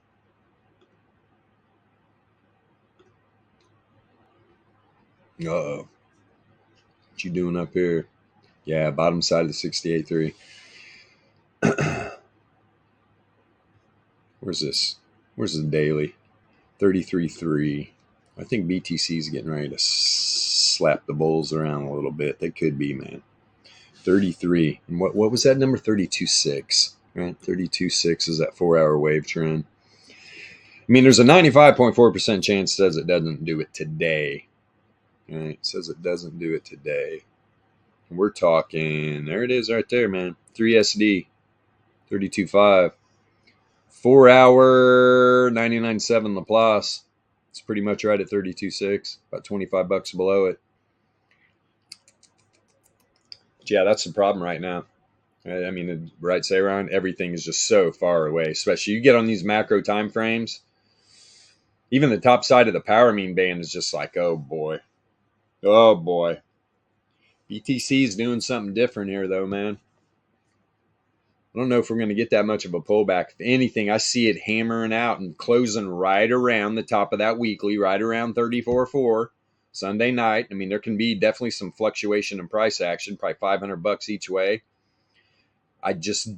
Uh-oh. What you doing up here? Yeah, bottom side of the 68.3. Where's this? Where's the daily? 33.3. I think BTC is getting ready to slap the bulls around a little bit. They could be, man. 33. And what was that number? 32.6. Right? 32.6 is that 4 hour wave trend. I mean, there's a 95.4% chance it says it doesn't do it today. Right? It says it doesn't do it today. And we're talking, there it is right there, man. 3SD, 32.5. 4 hour, 99.7 Laplace. It's pretty much right at 32.6, about $25 below it. But yeah, that's the problem right now. I mean, right, Sayron, everything is just so far away, especially you get on these macro time frames. Even the top side of the power mean band is just like, oh boy. Oh boy. BTC is doing something different here, though, man. I don't know if we're going to get that much of a pullback. If anything, I see it hammering out and closing right around the top of that weekly, right around 34.4 Sunday night. I mean, there can be definitely some fluctuation in price action, probably $500 each way. I just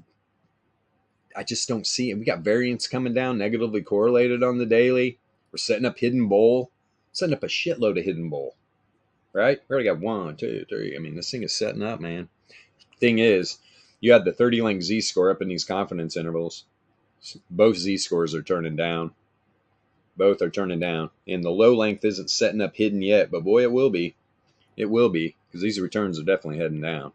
I just don't see it. We got variance coming down, negatively correlated on the daily. We're setting up hidden bull, setting up a shitload of hidden bull, right? We already got 1, 2, 3. I mean, this thing is setting up, man. Thing is, you had the 30 length Z score up in these confidence intervals. Both Z scores are turning down. Both are turning down. And the low length isn't setting up hidden yet, but boy, it will be. It will be, because these returns are definitely heading down.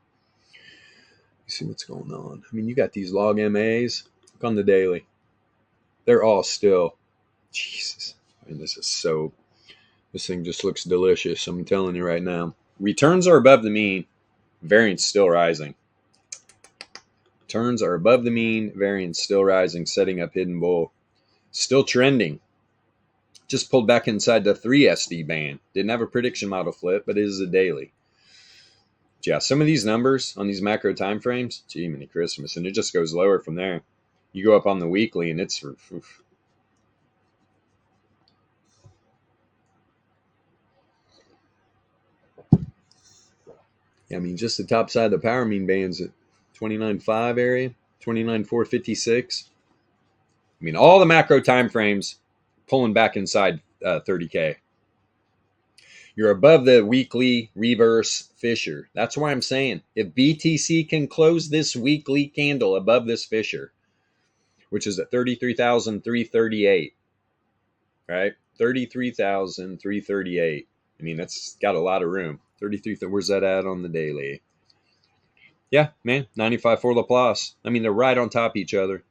You see what's going on. I mean, you got these log MAs. Look on the daily. They're all still. Jesus. I mean, this thing just looks delicious. I'm telling you right now. Returns are above the mean. Variance still rising. Returns are above the mean. Variance still rising. Setting up hidden bull. Still trending. Just pulled back inside the 3 SD band. Didn't have a prediction model flip, but it is a daily. Yeah, some of these numbers on these macro time frames, gee, many Christmas, and it just goes lower from there. You go up on the weekly, and it's oof. I mean, just the top side of the power mean bands at 29.5 area, 29.456. I mean, all the macro time frames pulling back inside 30K. You're above the weekly reverse fissure. That's why I'm saying if BTC can close this weekly candle above this fissure, which is at 33,338, right? 33,338. I mean, that's got a lot of room. 33. Where's that at on the daily? Yeah, man, 95 for Laplace. I mean, they're right on top of each other.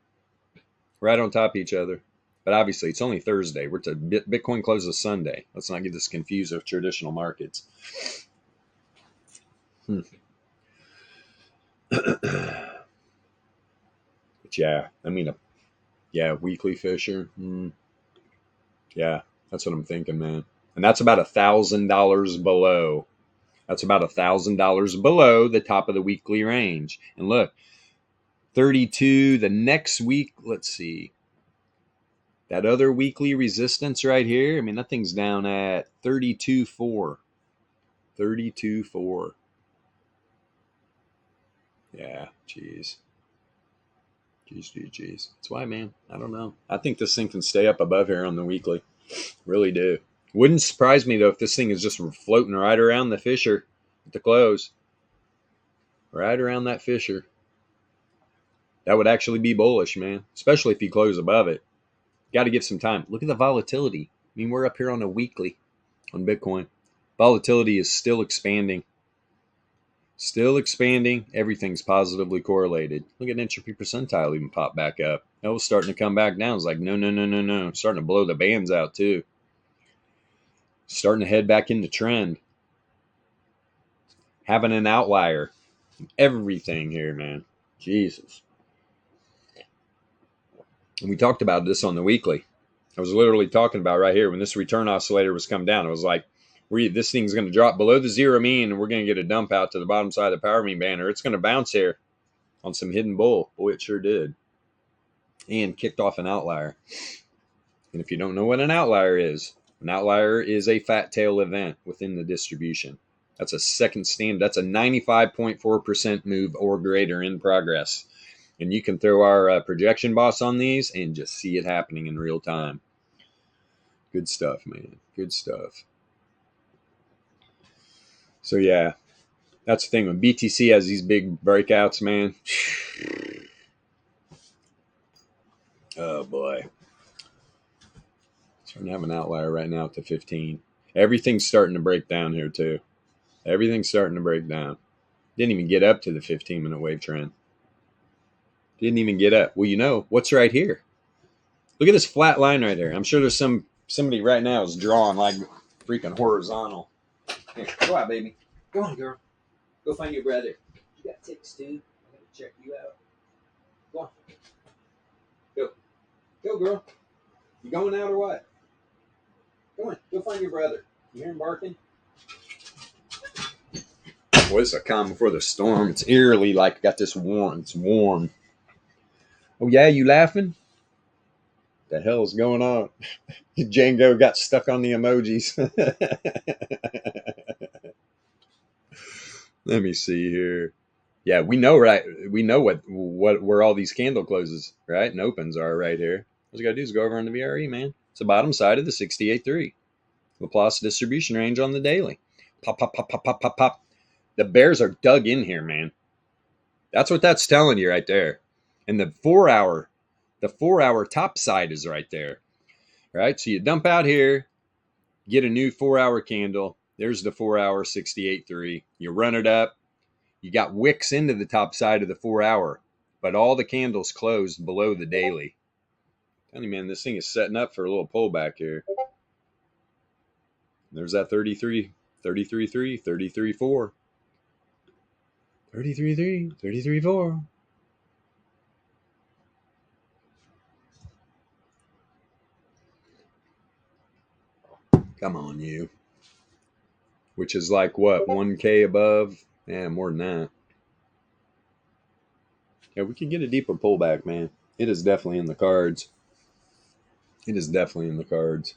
Right on top of each other. But obviously, it's only Thursday. Bitcoin closes Sunday. Let's not get this confused with traditional markets. But yeah, I mean, weekly fissure. Yeah, that's what I'm thinking, man. And that's about $1,000 below. That's about $1,000 below the top of the weekly range. And look, 32 the next week. Let's see. That other weekly resistance right here, I mean, that thing's down at 32.4. 32.4. Yeah, jeez. Jeez. That's why, man, I don't know. I think this thing can stay up above here on the weekly. Really do. Wouldn't surprise me, though, if this thing is just floating right around the fissure at the close. Right around that fissure. That would actually be bullish, man. Especially if you close above it. Got to give some time. Look at the volatility. I mean, we're up here on a weekly on Bitcoin. Volatility is still expanding. Still expanding. Everything's positively correlated. Look at entropy percentile even pop back up. That was starting to come back down. It's like, no. Starting to blow the bands out too. Starting to head back into trend. Having an outlier. Everything here, man. Jesus. And we talked about this on the weekly. I was literally talking about right here when this return oscillator was come down. I was like, this thing's going to drop below the zero mean, and we're going to get a dump out to the bottom side of the power mean band, or it's going to bounce here on some hidden bull. Boy, it sure did. And kicked off an outlier. And if you don't know what an outlier is a fat tail event within the distribution. That's a second stand. That's a 95.4% move or greater in progress. And you can throw our projection boss on these and just see it happening in real time. Good stuff, man. Good stuff. So, yeah, that's the thing. When BTC has these big breakouts, man. Oh, boy. Starting to have an outlier right now at the 15. Everything's starting to break down here, too. Everything's starting to break down. Didn't even get up to the 15-minute wave trend. Didn't even get up. Well, you know, what's right here? Look at this flat line right there. I'm sure there's somebody right now is drawing like freaking horizontal. Here, go out, baby. Go on, girl. Go find your brother. You got ticks, too. I'm going to check you out. Go on. Go, girl. You going out or what? Go on. Go find your brother. You hear him barking? Boy, it's a calm before the storm. It's eerily like got this warm. It's warm. Oh, yeah? You laughing? The hell is going on? Django got stuck on the emojis. Let me see here. Yeah, we know, right? We know what where all these candle closes, right, and opens are right here. All you got to do is go over on the VRE, man. It's the bottom side of the 68.3. Laplace distribution range on the daily. Pop, pop, pop, pop, pop, pop, pop. The bears are dug in here, man. That's what that's telling you right there. And the 4 hour top side is right there. Right? So you dump out here, get a new 4 hour candle. There's the 4 hour 68.3. You run it up. You got wicks into the top side of the 4 hour, but all the candles closed below the daily. Tell you, man, this thing is setting up for a little pullback here. There's that 33.3, 33.4. 33.3, 33.4. Come on, you. Which is like what, 1K above? Yeah, more than that. Yeah, we could get a deeper pullback, man. It is definitely in the cards. It is definitely in the cards.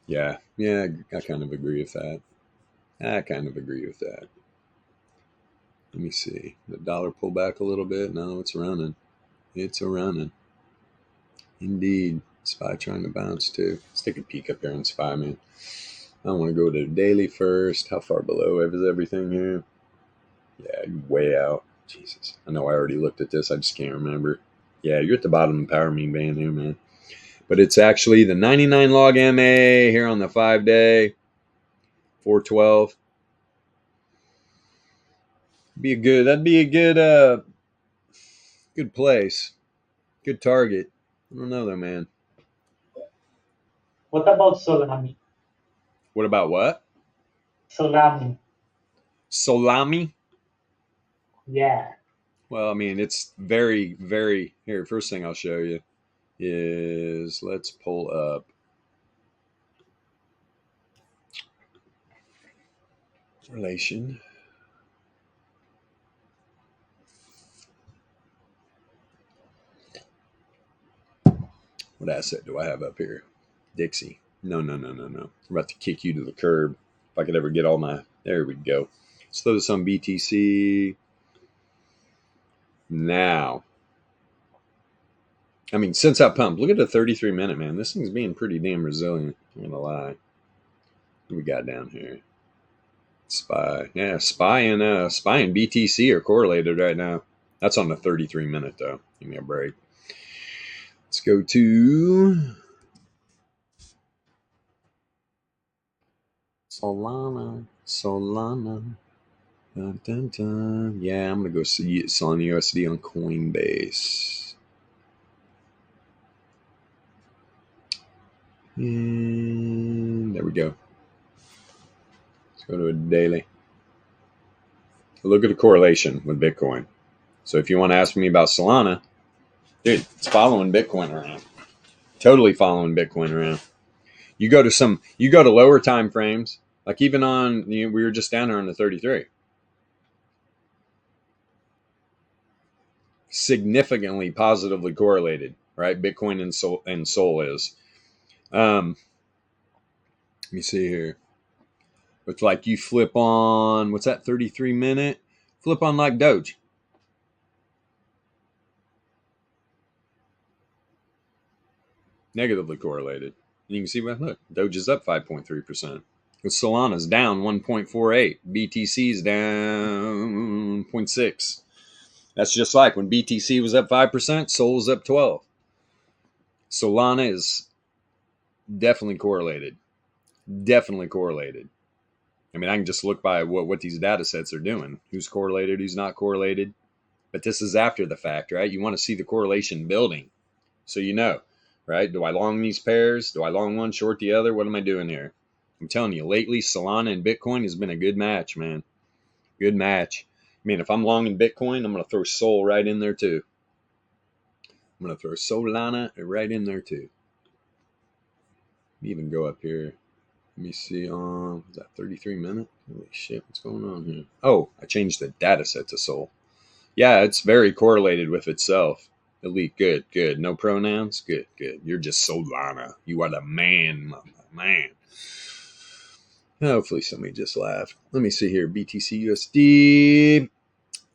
Yeah, I kind of agree with that. Let me see. The dollar pull back a little bit. No, it's running. It's a running. Indeed. SPY trying to bounce too. Let's take a peek up here on SPY, man. I want to go to the daily first. How far below is everything here? Yeah, way out. Jesus. I know I already looked at this. I just can't remember. Yeah, you're at the bottom of the power mean band here, man. But it's actually the 99 log MA here on the 5-day. 412. That'd be a good place. Good target. I don't know though, man. What about Solami? What about what? Solami. Salami? Yeah. Well, I mean, it's very, very... Here, first thing I'll show you is... Let's pull up... Relation. What asset do I have up here? Dixie. No. I'm about to kick you to the curb. If I could ever get all my... There we go. Let's throw this on BTC. Now. I mean, since I pumped, look at the 33-minute, man. This thing's being pretty damn resilient. I'm going to lie. What we got down here? SPY. Yeah, SPY and BTC are correlated right now. That's on the 33-minute, though. Give me a break. Let's go to Solana. Dun, dun, dun. Yeah, I'm going to go see Solana USD on Coinbase. And there we go. Let's go to a daily. Look at the correlation with Bitcoin. So if you want to ask me about Solana, dude, it's following Bitcoin around. Totally following Bitcoin around. You go to lower time frames, like even on, we were just down there on the 33. Significantly positively correlated, right? Bitcoin and Sol is. Let me see here. It's like you flip on, what's that, 33-minute? Flip on like Doge. Negatively correlated. You can see, look, Doge is up 5.3%. Solana's down 1.48. BTC's down 0.6. That's just like when BTC was up 5%, Sol was up 12. Solana is definitely correlated. Definitely correlated. I mean, I can just look by what these data sets are doing. Who's correlated, who's not correlated. But this is after the fact, right? You want to see the correlation building. So you know, right? Do I long these pairs? Do I long one, short the other? What am I doing here? I'm telling you, lately, Solana and Bitcoin has been a good match, man. Good match. I mean, if I'm long in Bitcoin, I'm going to throw Sol right in there too. I'm going to throw Solana right in there too. Let me even go up here. Let me see, is that 33-minute? Holy shit, what's going on here? Oh, I changed the data set to Sol. Yeah, it's very correlated with itself. Elite, good. No pronouns? Good. You're just Solana. You are the man. Hopefully somebody just laughed. Let me see here. BTC USD.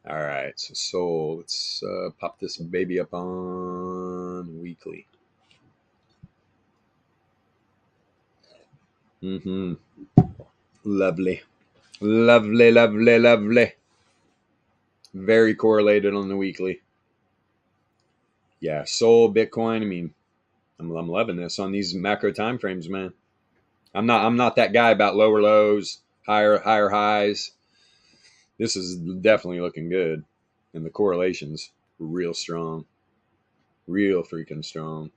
All right, so Sol. Let's pop this baby up on weekly. Lovely. Lovely, lovely, lovely. Very correlated on the weekly. Yeah, Sol, Bitcoin. I mean, I'm loving this on these macro time frames, man. I'm not that guy about lower lows, higher highs. This is definitely looking good, and the correlations real strong, real freaking strong.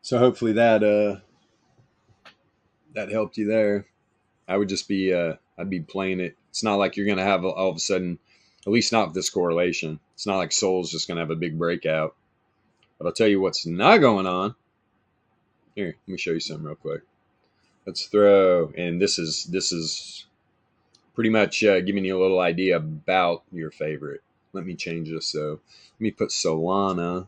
So hopefully that helped you there. I would just be I'd be playing it. It's not like you're gonna have all of a sudden, at least not with this correlation. It's not like Sol's just gonna have a big breakout. But I'll tell you what's not going on. Here, let me show you something real quick. Let's throw, and this is pretty much giving you a little idea about your favorite. Let me change this. So let me put Solana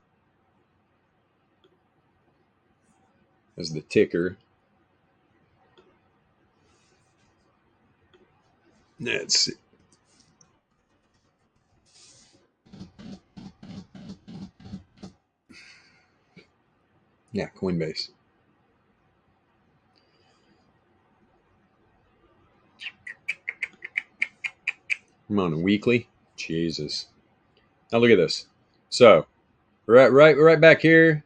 as the ticker. Let's see. Yeah, Coinbase. I'm on a weekly. Jesus. Now look at this. So right back here,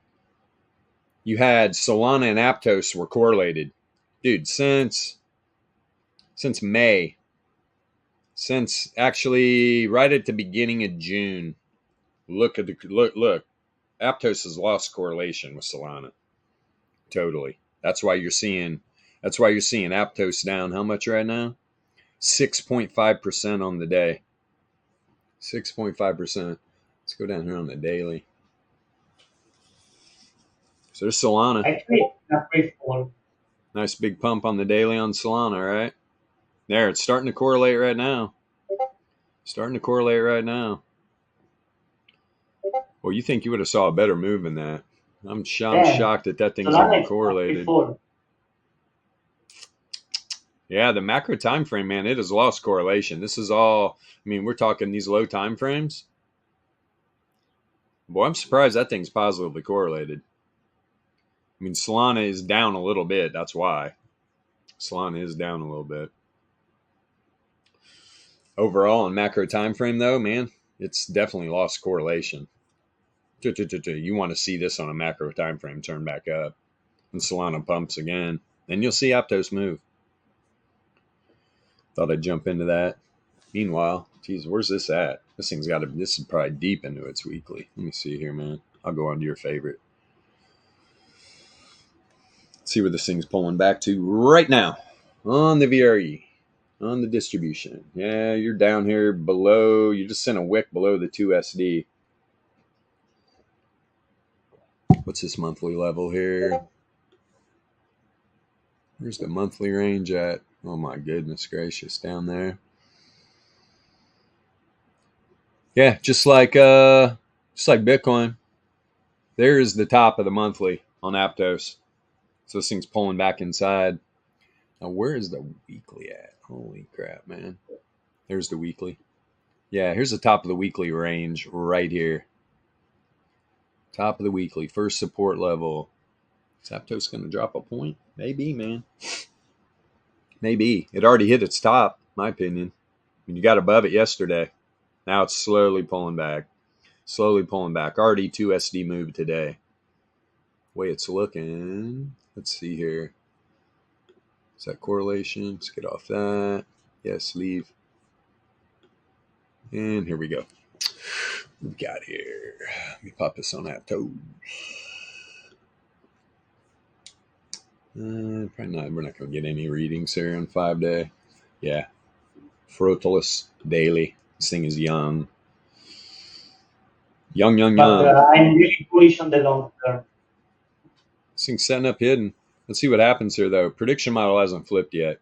you had Solana and Aptos were correlated. Dude, since May. Since actually right at the beginning of June. Look. Aptos has lost correlation with Solana. Totally. That's why you're seeing Aptos down how much right now? 6.5% on the day. 6.5%. Let's go down here on the daily. So there's Solana. Actually, not pretty full. Nice big pump on the daily on Solana, right? There, it's starting to correlate right now. Well, you think you would have saw a better move in that. I'm shocked that thing's even correlated. Yeah, the macro time frame, man, it has lost correlation. This is all, I mean, we're talking these low time frames. Boy, I'm surprised that thing's positively correlated. I mean, Solana is down a little bit. That's why. Solana is down a little bit. Overall, on macro time frame, though, man, it's definitely lost correlation. You want to see this on a macro time frame turn back up. And Solana pumps again. Then you'll see Aptos move. Thought I'd jump into that. Meanwhile, geez, where's this at? This is probably deep into its weekly. Let me see here, man. I'll go on to your favorite. See where this thing's pulling back to right now on the VRE, on the distribution. Yeah, you're down here below. You just sent a wick below the 2SD. What's this monthly level here? Where's the monthly range at? Oh my goodness gracious, down there. Yeah, just like Bitcoin. There is the top of the monthly on Aptos. So this thing's pulling back inside. Now, where is the weekly at? Holy crap, man. There's the weekly. Yeah, here's the top of the weekly range right here. Top of the weekly, first support level. Is Aptos going to drop a point? Maybe, man. Maybe. It already hit its top, in my opinion. I mean, you got above it yesterday. Now it's slowly pulling back. Already 2SD move today. Way it's looking. Let's see here. Is that correlation? Let's get off that. Yes, leave. And here we go. What we got here? Let me pop this on Aptos. Probably not. We're not going to get any readings here on 5-day. Yeah. Fruitless daily. This thing is young. Young. But I'm really bullish on the long term. This thing's setting up hidden. Let's see what happens here, though. Prediction model hasn't flipped yet.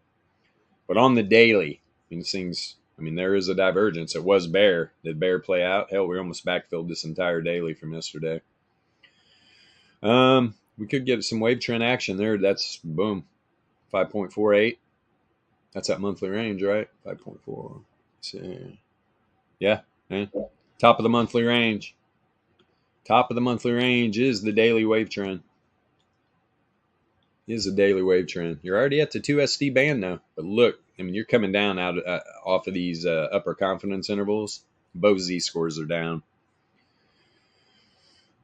But on the daily, there is a divergence. It was bear. Did bear play out? Hell, we almost backfilled this entire daily from yesterday. We could get some wave trend action there. That's boom, 5.48. That's that monthly range, right? 5.4. See. Yeah, man. Top of the monthly range. Top of the monthly range is the daily wave trend. Is a daily wave trend. You're already at the 2 SD band now. But look, I mean, you're coming down out off of these upper confidence intervals. Both Z-scores are down.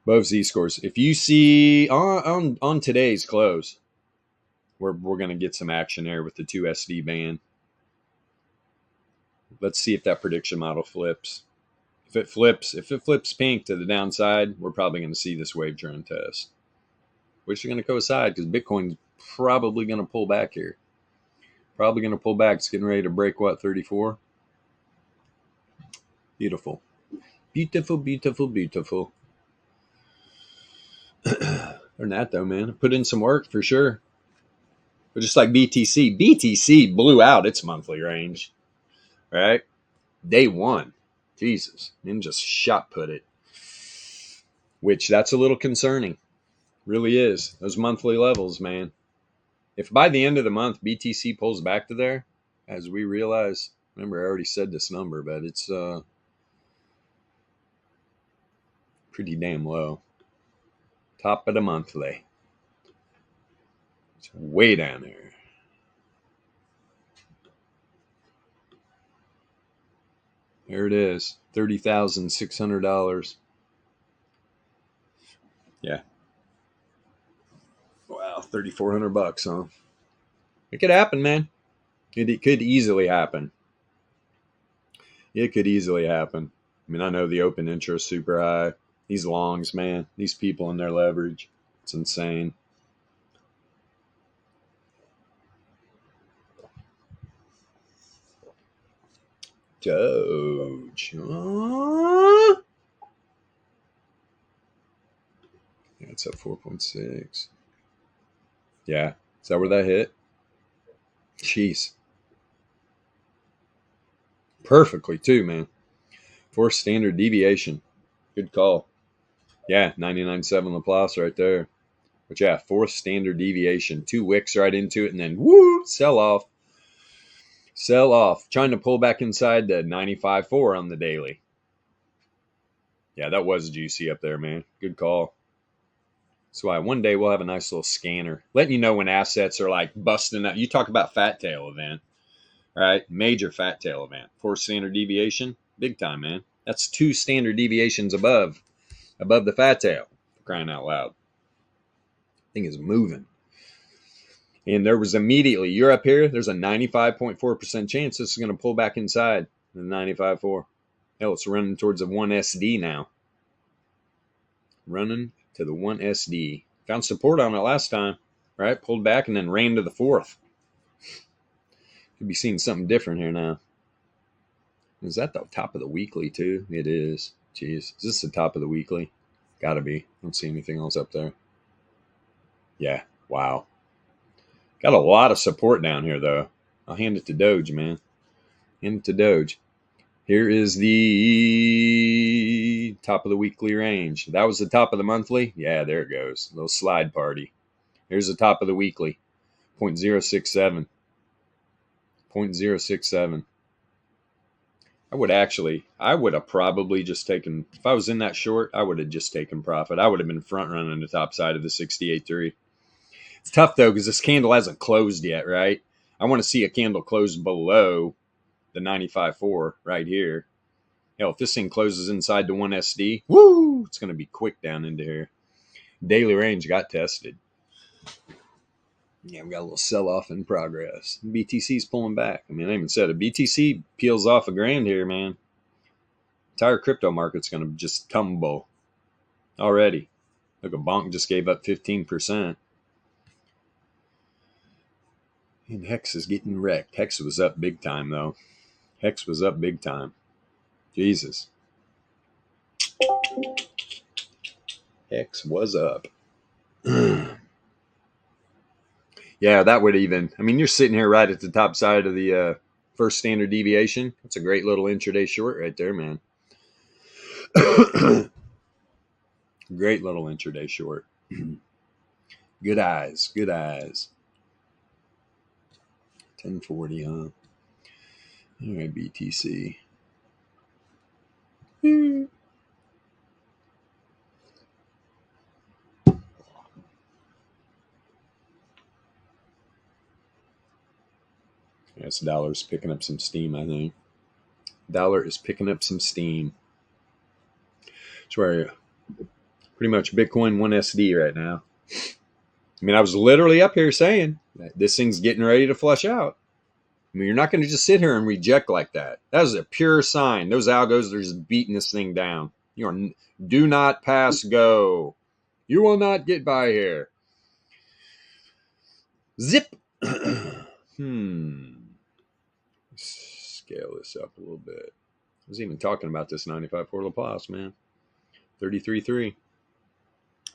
Both Z-scores. If you see on today's close, we're going to get some action there with the 2 SD band. Let's see if that prediction model flips. If it flips pink to the downside, we're probably going to see this wave trend test, which is going to coincide because Bitcoin's probably going to pull back here. Probably going to pull back. It's getting ready to break, what, 34? Beautiful. Beautiful, beautiful, beautiful. Other than that, though, man, I put in some work for sure. But just like BTC blew out its monthly range, right? Day one. Jesus. And just shot put it. Which, that's a little concerning. Really is. Those monthly levels, man. If by the end of the month BTC pulls back to there, as we realize, remember I already said this number, but it's pretty damn low. Top of the monthly. It's way down there. There it is. $30,600. Yeah. Wow, $3,400, huh? It could happen, man. It could easily happen. It could easily happen. I mean, I know the open interest super high. These longs, man. These people and their leverage. It's insane. Doge. Yeah, it's at 4.6. Yeah. Is that where that hit? Jeez. Perfectly, too, man. Forced standard deviation. Good call. Yeah, 99.7 Laplace right there. But yeah, forced standard deviation. 2 wicks right into it, and then, woo, sell off. Sell off. Trying to pull back inside the 95.4 on the daily. Yeah, that was juicy up there, man. Good call. That's why one day we'll have a nice little scanner. Letting you know when assets are like busting up. You talk about fat tail event. Right? Major fat tail event. Forced standard deviation. Big time, man. That's 2 standard deviations above the fat tail. For crying out loud. Thing is moving. And there was immediately, you're up here, there's a 95.4% chance this is going to pull back inside the 95.4. Hell, it's running towards the 1 SD now. Running to the 1 SD. Found support on it last time, right? Pulled back and then ran to the 4th. Could be seeing something different here now. Is that the top of the weekly too? It is. Jeez. Is this the top of the weekly? Gotta be. I don't see anything else up there. Yeah. Wow. Got a lot of support down here, though. I'll hand it to Doge, man. Hand it to Doge. Here is the top of the weekly range. That was the top of the monthly. Yeah, there it goes. Little slide party. Here's the top of the weekly. 0.067. 0.067. I would have probably just taken, if I was in that short, I would have just taken profit. I would have been front running the top side of the 68.3. It's tough, though, because this candle hasn't closed yet, right? I want to see a candle close below the 95.4 right here. Hell, if this thing closes inside the 1 SD, woo, it's going to be quick down into here. Daily range got tested. Yeah, we got a little sell-off in progress. BTC's pulling back. I mean, I even said it. BTC peels off $1,000 here, man. Entire crypto market's going to just tumble already. Look, a bonk just gave up 15%. And Hex is getting wrecked. Hex was up big time, though. Hex was up big time. Jesus. Hex was up. Yeah, that would even... I mean, you're sitting here right at the top side of the first standard deviation. That's a great little intraday short right there, man. Great little intraday short. Good eyes. Good eyes. 1040, huh? All right, BTC. Yes, dollar's picking up some steam, I think. Dollar is picking up some steam. That's where pretty much Bitcoin 1SD right now. I mean, I was literally up here saying that this thing's getting ready to flush out. I mean, you're not going to just sit here and reject like that. That is a pure sign. Those algos are just beating this thing down. Do not pass go. You will not get by here. Zip. Scale this up a little bit. I was even talking about this 95 for Laplace, man. 33.3.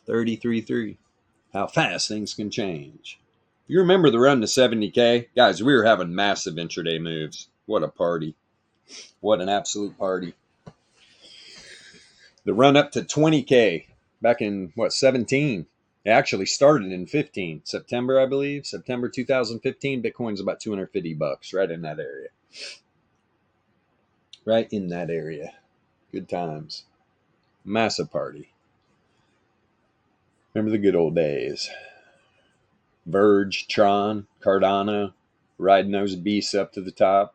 33.3. How fast things can change. You remember the run to 70K? Guys, we were having massive intraday moves. What a party. What an absolute party. The run up to 20K back in, 17? It actually started in 15. September, I believe. September 2015. Bitcoin's about $250, right in that area. Right in that area. Good times. Massive party. Remember the good old days. Verge, Tron, Cardano, riding those beasts up to the top.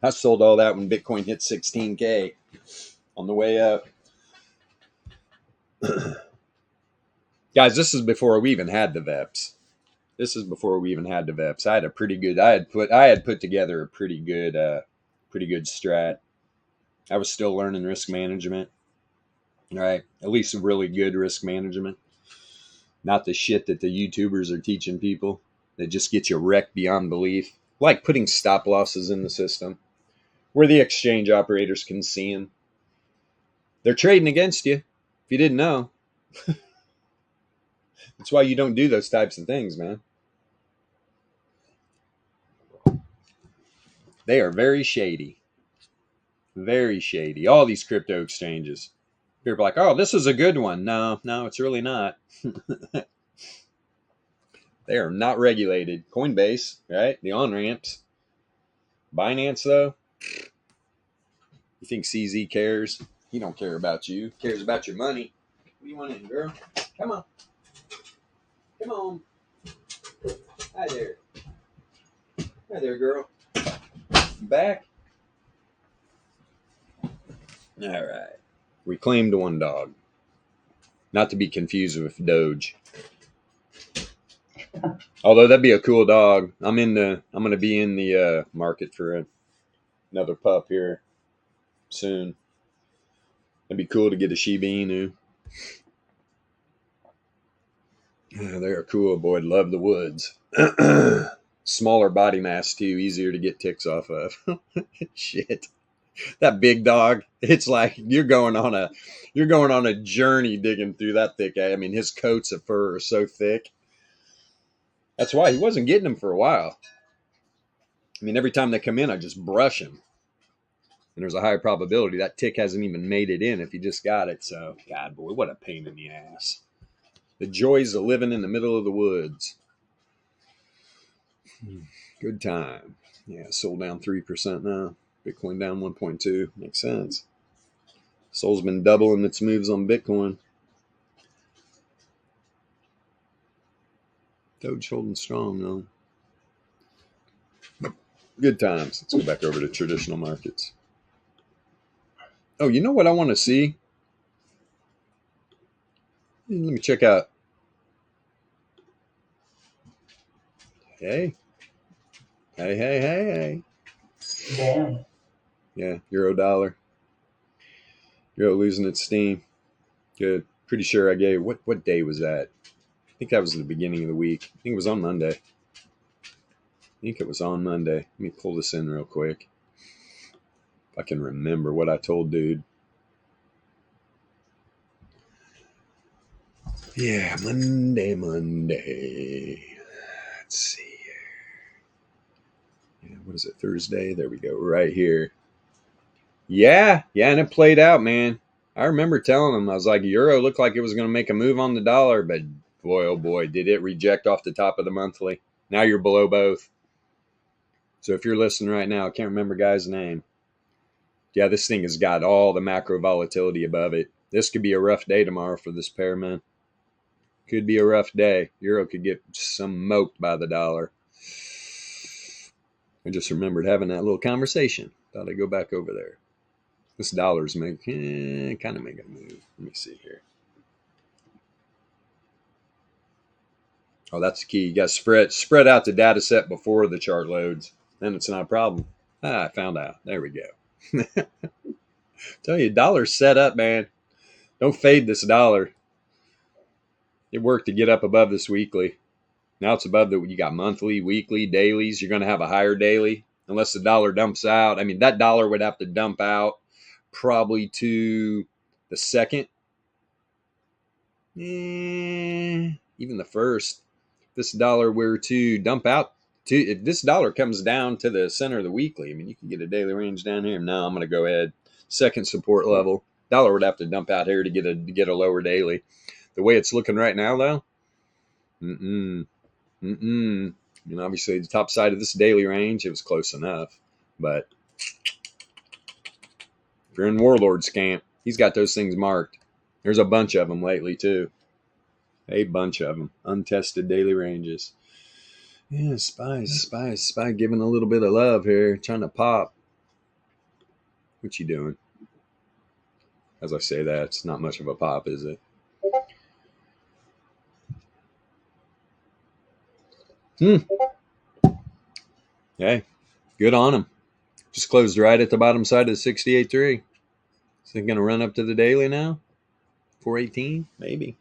I sold all that when Bitcoin hit 16K on the way up. Guys, this is before we even had the VEPS. I had a pretty good. I had put together a pretty good strat. I was still learning risk management, right? At least really good risk management. Not the shit that the YouTubers are teaching people that just get you wrecked beyond belief. Like putting stop losses in the system where the exchange operators can see them. They're trading against you if you didn't know. That's why you don't do those types of things, man. They are very shady. Very shady. All these crypto exchanges. People are like, oh, this is a good one. No, it's really not. They are not regulated. Coinbase, right? The on-ramps. Binance, though. You think CZ cares? He don't care about you. He cares about your money. What do you want in, girl? Come on. Come on. Hi there. Hi there, girl. You back? All right. We claimed one dog. Not to be confused with Doge. Although that'd be a cool dog. I'm going to be in the market for another pup here soon. It'd be cool to get a Shiba Inu. They're cool, boy. Love the woods. Smaller body mass too, easier to get ticks off of. Shit, that big dog. It's like you're going on a journey digging through that thick. I mean, his coats of fur are so thick. That's why he wasn't getting them for a while. I mean, every time they come in, I just brush him. And there's a high probability that tick hasn't even made it in if you just got it. So, God, boy, what a pain in the ass. The joys of living in the middle of the woods. Good time. Yeah, sold down 3% now. Bitcoin down 1.2. Makes sense. Sol's been doubling its moves on Bitcoin. Doge holding strong, though. Good times. Let's go back over to traditional markets. Oh, you know what I want to see? Let me check out. Hey. Damn. Yeah, euro dollar. Euro losing its steam. Good. Pretty sure I gave, what day was that? I think that was the beginning of the week. I think it was on Monday. Let me pull this in real quick. If I can remember what I told dude. Yeah, Monday. Let's see here. Yeah, what is it, Thursday? There we go, right here. Yeah, and it played out, man. I remember telling him, I was like, Euro looked like it was going to make a move on the dollar, but Boy, oh boy, did it reject off the top of the monthly. Now you're below both. So if you're listening right now, I can't remember guy's name. Yeah, this thing has got all the macro volatility above it. This could be a rough day tomorrow for this pair, man. Could be a rough day. Euro could get smoked by the dollar. I just remembered having that little conversation. Thought I'd go back over there. This dollar's kind of making a move. Let me see here. Oh, that's the key. You got to spread out the data set before the chart loads. Then it's not a problem. I found out. There we go. Tell you, dollar's set up, man. Don't fade this dollar. It worked to get up above this weekly. Now it's above you got monthly, weekly, dailies. You're going to have a higher daily unless the dollar dumps out. I mean, that dollar would have to dump out probably to the second. Even the first. If this dollar were to dump out, if this dollar comes down to the center of the weekly, I mean, you can get a daily range down here. No, I'm going to go ahead. Second support level. Dollar would have to dump out here to get a lower daily. The way it's looking right now, though, I mean, obviously, the top side of this daily range, it was close enough. But if you're in Warlord's camp, he's got those things marked. There's a bunch of them lately, too. A bunch of them. Untested daily ranges. Yeah, SPY giving a little bit of love here, trying to pop. What you doing? As I say that, it's not much of a pop, is it? Hey, good on him. Just closed right at the bottom side of the 68.3. Is it going to run up to the daily now? 418? Maybe.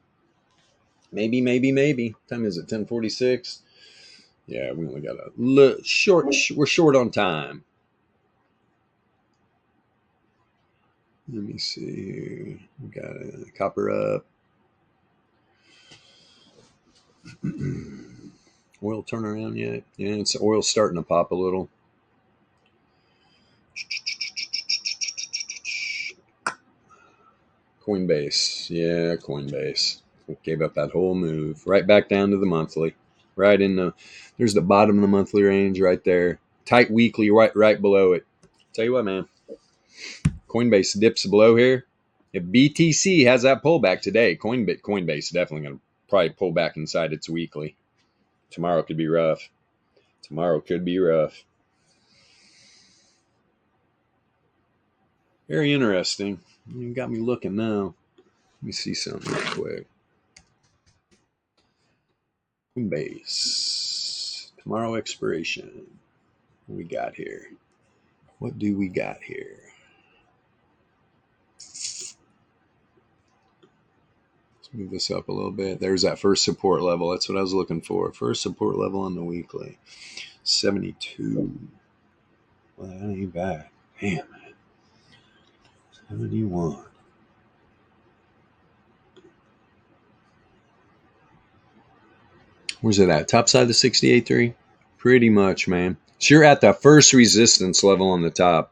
Maybe. Time is it? 10:46. Yeah, we only got a little short. We're short on time. Let me see here. We got a copper up. Oil turnaround yet? Yeah, it's oil starting to pop a little. Coinbase. Yeah, Coinbase. Gave up that whole move. Right back down to the monthly. Right in the, there's the bottom of the monthly range right there. Tight weekly right below it. Tell you what, man. Coinbase dips below here. If BTC has that pullback today, Coinbase is definitely going to probably pull back inside its weekly. Tomorrow could be rough. Very interesting. You got me looking now. Let me see something real quick. Coinbase. Tomorrow expiration. What we got here? What do we got here? Let's move this up a little bit. There's that first support level. That's what I was looking for. First support level on the weekly. 72. Well, that ain't bad. Damn, man. 71. Where's it at? Top side of the 68.3? Pretty much, man. So you're at the first resistance level on the top.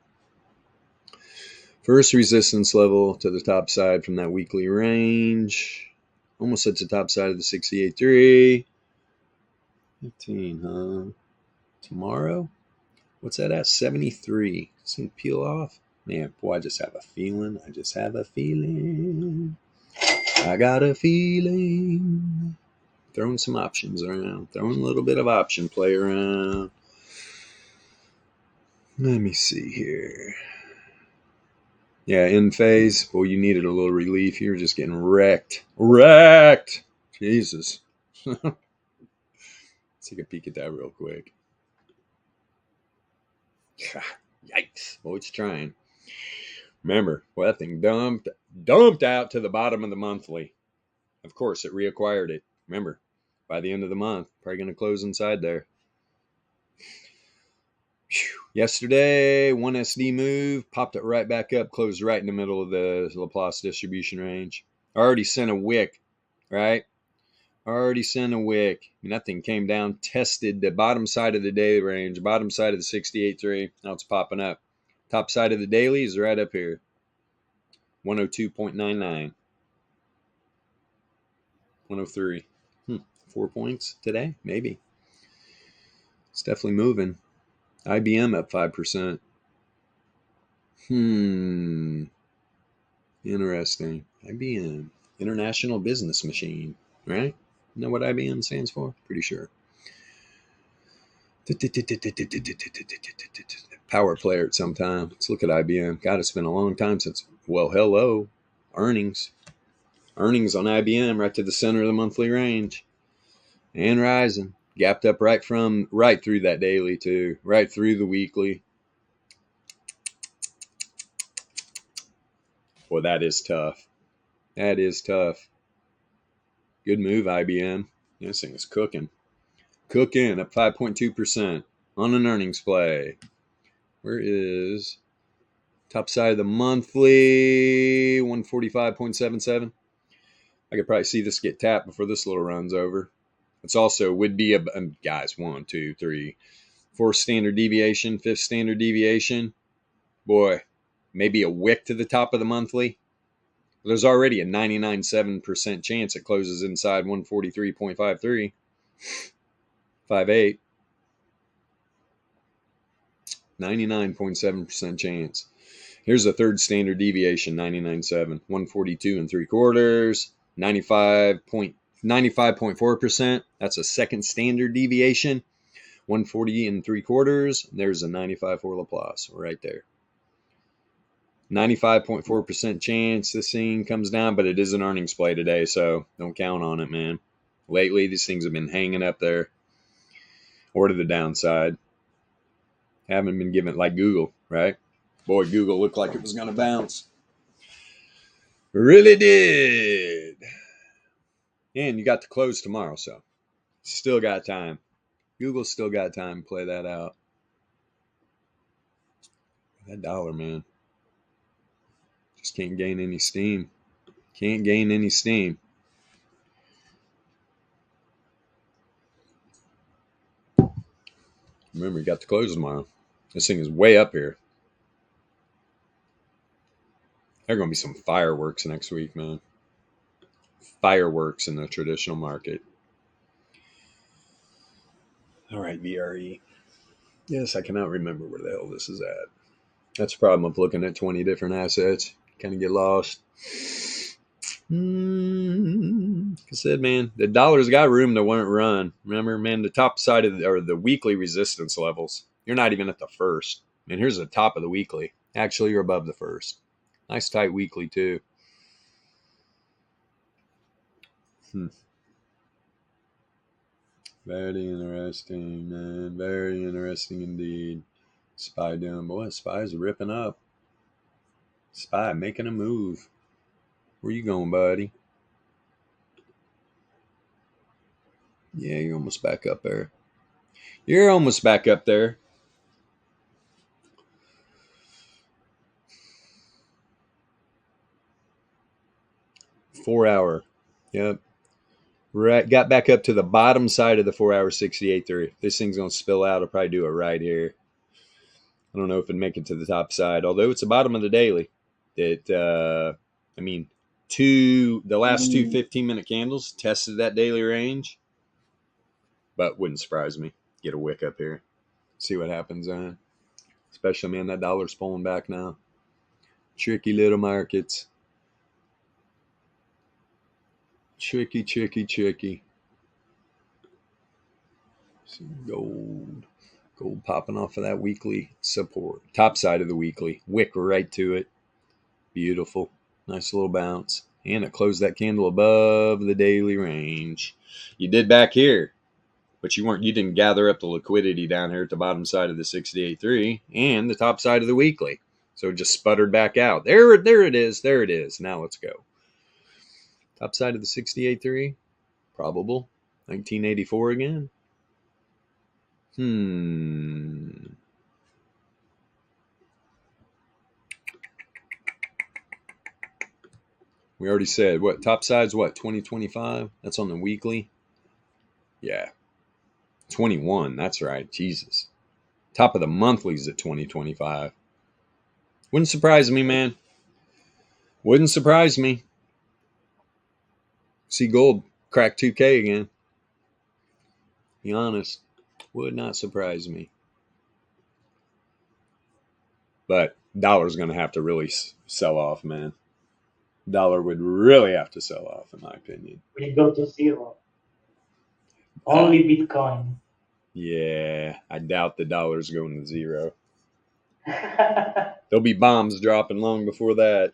First resistance level to the top side from that weekly range. Almost at the top side of the 68.3. 15, huh? Tomorrow? What's that at? 73. Does it peel off? Man, boy, I just have a feeling. I got a feeling. Throwing some options around. Throwing a little bit of option play around. Let me see here. Yeah, in phase. Boy, you needed a little relief. You were just getting wrecked. Jesus. Let's take a peek at that real quick. Yikes. Boy, it's trying. Remember, well, that thing dumped out to the bottom of the monthly. Of course, it reacquired it. Remember, by the end of the month, probably going to close inside there. Yesterday, 1SD move, popped it right back up, closed right in the middle of the Laplace distribution range. Already sent a wick, right? Already sent a wick. And that thing came down, tested the bottom side of the daily range, bottom side of the 68.3. Now it's popping up. Top side of the daily is right up here. 102.99. 103. 4 points today, maybe. It's definitely moving. IBM up 5%. Interesting. IBM, International Business Machine, right? You know what IBM stands for? Pretty sure. Power player at some time. Let's look at IBM. God, it's been a long time since. Well, hello. Earnings. Earnings on IBM right to the center of the monthly range. And rising. Gapped up right through that daily too. Right through the weekly. Boy, that is tough. That is tough. Good move, IBM. This thing is cooking. Cooking up 5.2% on an earnings play. Where is top side of the monthly? 145.77. I could probably see this get tapped before this little run's over. It's also would be guys, 1, 2, 3, 4 standard deviation, 5th standard deviation. Boy, maybe a wick to the top of the monthly. There's already a 99.7% chance it closes inside 143.53. 58. 99.7% chance. Here's a 3rd standard deviation, 99.7. 142 3/4. 95.4%. That's a 2nd standard deviation. 140 3/4. There's a 95 for Laplace right there. 95.4% chance this thing comes down, but it is an earnings play today, so don't count on it, man. Lately, these things have been hanging up there or to the downside. Haven't been given like Google, right? Boy, Google looked like it was going to bounce. Really did. And you got to close tomorrow, so still got time. Google still got time to play that out. That dollar, man. Just can't gain any steam. Can't gain any steam. Remember, you got to close tomorrow. This thing is way up here. There are going to be some fireworks next week, man. Fireworks in the traditional market. All right, VRE. Yes, I cannot remember where the hell this is at. That's the problem of looking at 20 different assets. Kind of get lost. Like I said, man, the dollar's got room to run. Remember, man, the top side of the weekly resistance levels. You're not even at the first. And here's the top of the weekly. Actually, you're above the first. Nice tight weekly, too. Very interesting, man. Very interesting indeed. SPY doing, boy, SPY's ripping up. SPY making a move. Where you going, buddy? Yeah, you're almost back up there. You're almost back up there. Four-hour. Yep. Right, got back up to the bottom side of the 4-hour 68.3. This thing's going to spill out. I'll probably do it right here. I don't know if it'd make it to the top side, although it's the bottom of the daily. The last two 15-minute candles tested that daily range, but wouldn't surprise me. Get a wick up here. See what happens on. Especially, man, that dollar's pulling back now. Tricky little markets. Tricky. Some gold popping off of that weekly support. Top side of the weekly. Wick right to it. Beautiful. Nice little bounce. And it closed that candle above the daily range. You did back here, but you didn't gather up the liquidity down here at the bottom side of the 68.3 and the top side of the weekly. So it just sputtered back out. There it is. There it is. Now let's go. Top side of the 68.3. Probable. 1984 again. We already said, what, top side's what, 2025? That's on the weekly? Yeah. 21, that's right. Jesus. Top of the monthly's at 2025. Wouldn't surprise me, man. Wouldn't surprise me. See gold crack 2K again. Be honest. Would not surprise me. But dollar's going to have to really sell off, man. Dollar would really have to sell off, in my opinion. We go to zero. Only Bitcoin. Yeah, I doubt the dollar's going to zero. There'll be bombs dropping long before that.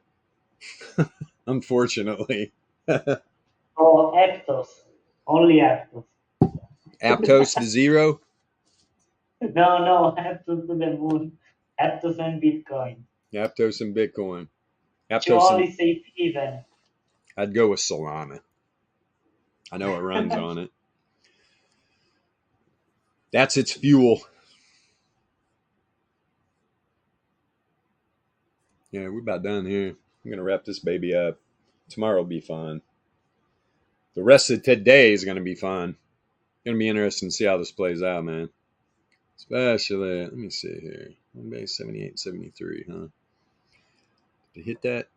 Unfortunately. Oh, Aptos. Only Aptos. Aptos to zero? No, Aptos to the moon. Aptos and Bitcoin. Aptos and Bitcoin. You Aptos only and, say even. I'd go with Solana. I know it runs on it. That's its fuel. Yeah, we're about done here. I'm going to wrap this baby up. Tomorrow will be fun. The rest of today is going to be fun. Going to be interesting to see how this plays out, man. Especially, let me see here. 1 base 78, 73, huh? To hit that.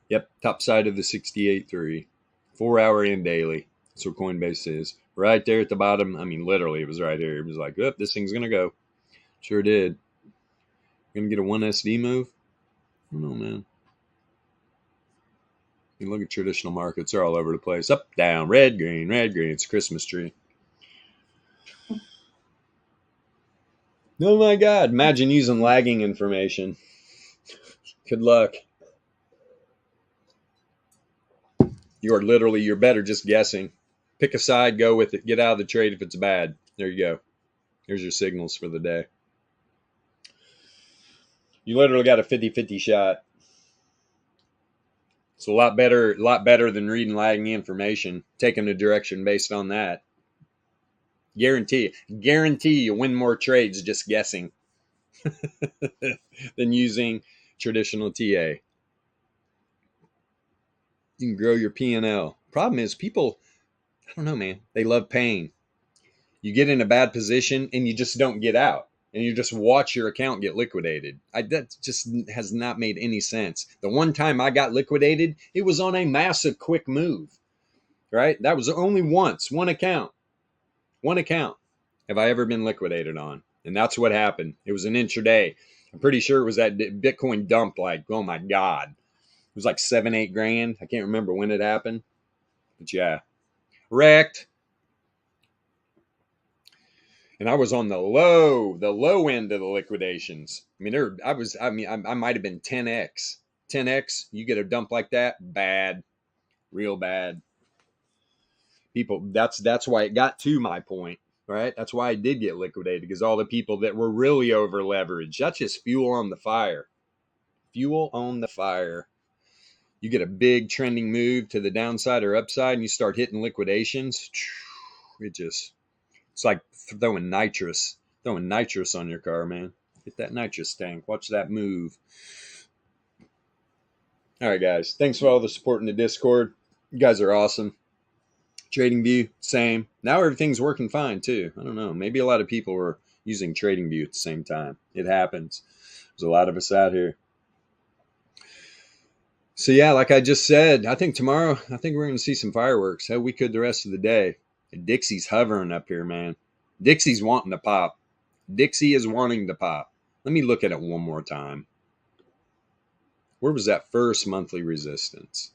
Yep, top side of the 68.3. 4 hour and daily. That's what Coinbase is. Right there at the bottom. I mean, literally, it was right here. It was like, oh, this thing's going to go. Sure did. Going to get a 1SD move? I don't know, man. You look at traditional markets, they're all over the place. Up, down, red, green, red, green. It's a Christmas tree. Oh my God. Imagine using lagging information. Good luck. You're better just guessing. Pick a side, go with it. Get out of the trade if it's bad. There you go. Here's your signals for the day. You literally got a 50-50 shot. It's a lot better than reading lagging information, taking a direction based on that. Guarantee you win more trades just guessing than using traditional TA. You can grow your P&L. Problem is people, I don't know, man, they love pain. You get in a bad position and you just don't get out. And you just watch your account get liquidated. That just has not made any sense. The one time I got liquidated, it was on a massive quick move, right? That was only once, one account have I ever been liquidated on. And that's what happened. It was an intraday. I'm pretty sure it was that Bitcoin dumped like, oh my God. It was like 7-8 grand. I can't remember when it happened. But yeah, wrecked. And I was on the low end of the liquidations. I mean, I might have been 10x. 10x, you get a dump like that, bad, real bad. People, that's why it got to my point, right? That's why I did get liquidated, because all the people that were really over leveraged, that's just fuel on the fire. Fuel on the fire. You get a big trending move to the downside or upside, and you start hitting liquidations. It's like throwing nitrous on your car, man. Hit that nitrous tank. Watch that move. All right, guys. Thanks for all the support in the Discord. You guys are awesome. TradingView, same. Now everything's working fine, too. I don't know. Maybe a lot of people were using TradingView at the same time. It happens. There's a lot of us out here. So, yeah, like I just said, I think tomorrow, we're going to see some fireworks. Hell, we could the rest of the day. Dixie's hovering up here, man. Dixie's wanting to pop. Dixie is wanting to pop. Let me look at it one more time. Where was that first monthly resistance?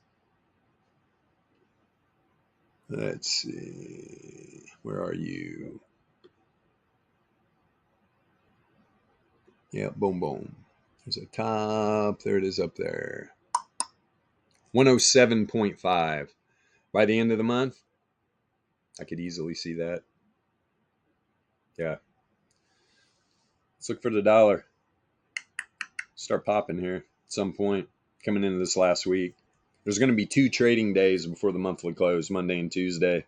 Let's see. Where are you? Yeah, boom, boom. There's a top. There it is up there. 107.5. By the end of the month, I could easily see that. Yeah. Let's look for the dollar. Start popping here at some point coming into this last week. There's going to be 2 trading days before the monthly close, Monday and Tuesday.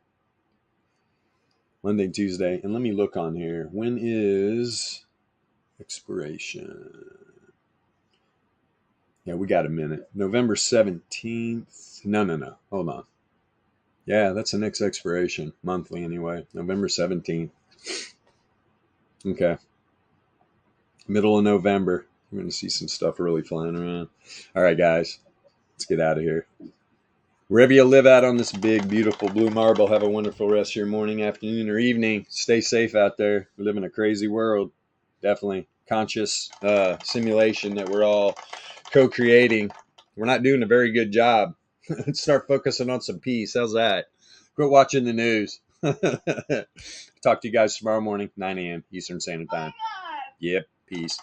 And let me look on here. When is expiration? Yeah, we got a minute. November 17th. No. Hold on. Yeah, that's the next expiration. Monthly anyway. November 17th. Okay. Middle of November. We're going to see some stuff really flying around. All right, guys. Let's get out of here. Wherever you live out on this big, beautiful blue marble, have a wonderful rest of your morning, afternoon, or evening. Stay safe out there. We live in a crazy world. Definitely conscious simulation that we're all co-creating. We're not doing a very good job. Let's start focusing on some peace. How's that? Quit watching the news. Talk to you guys tomorrow morning, 9 a.m. Eastern Standard Time. Yep. Peace.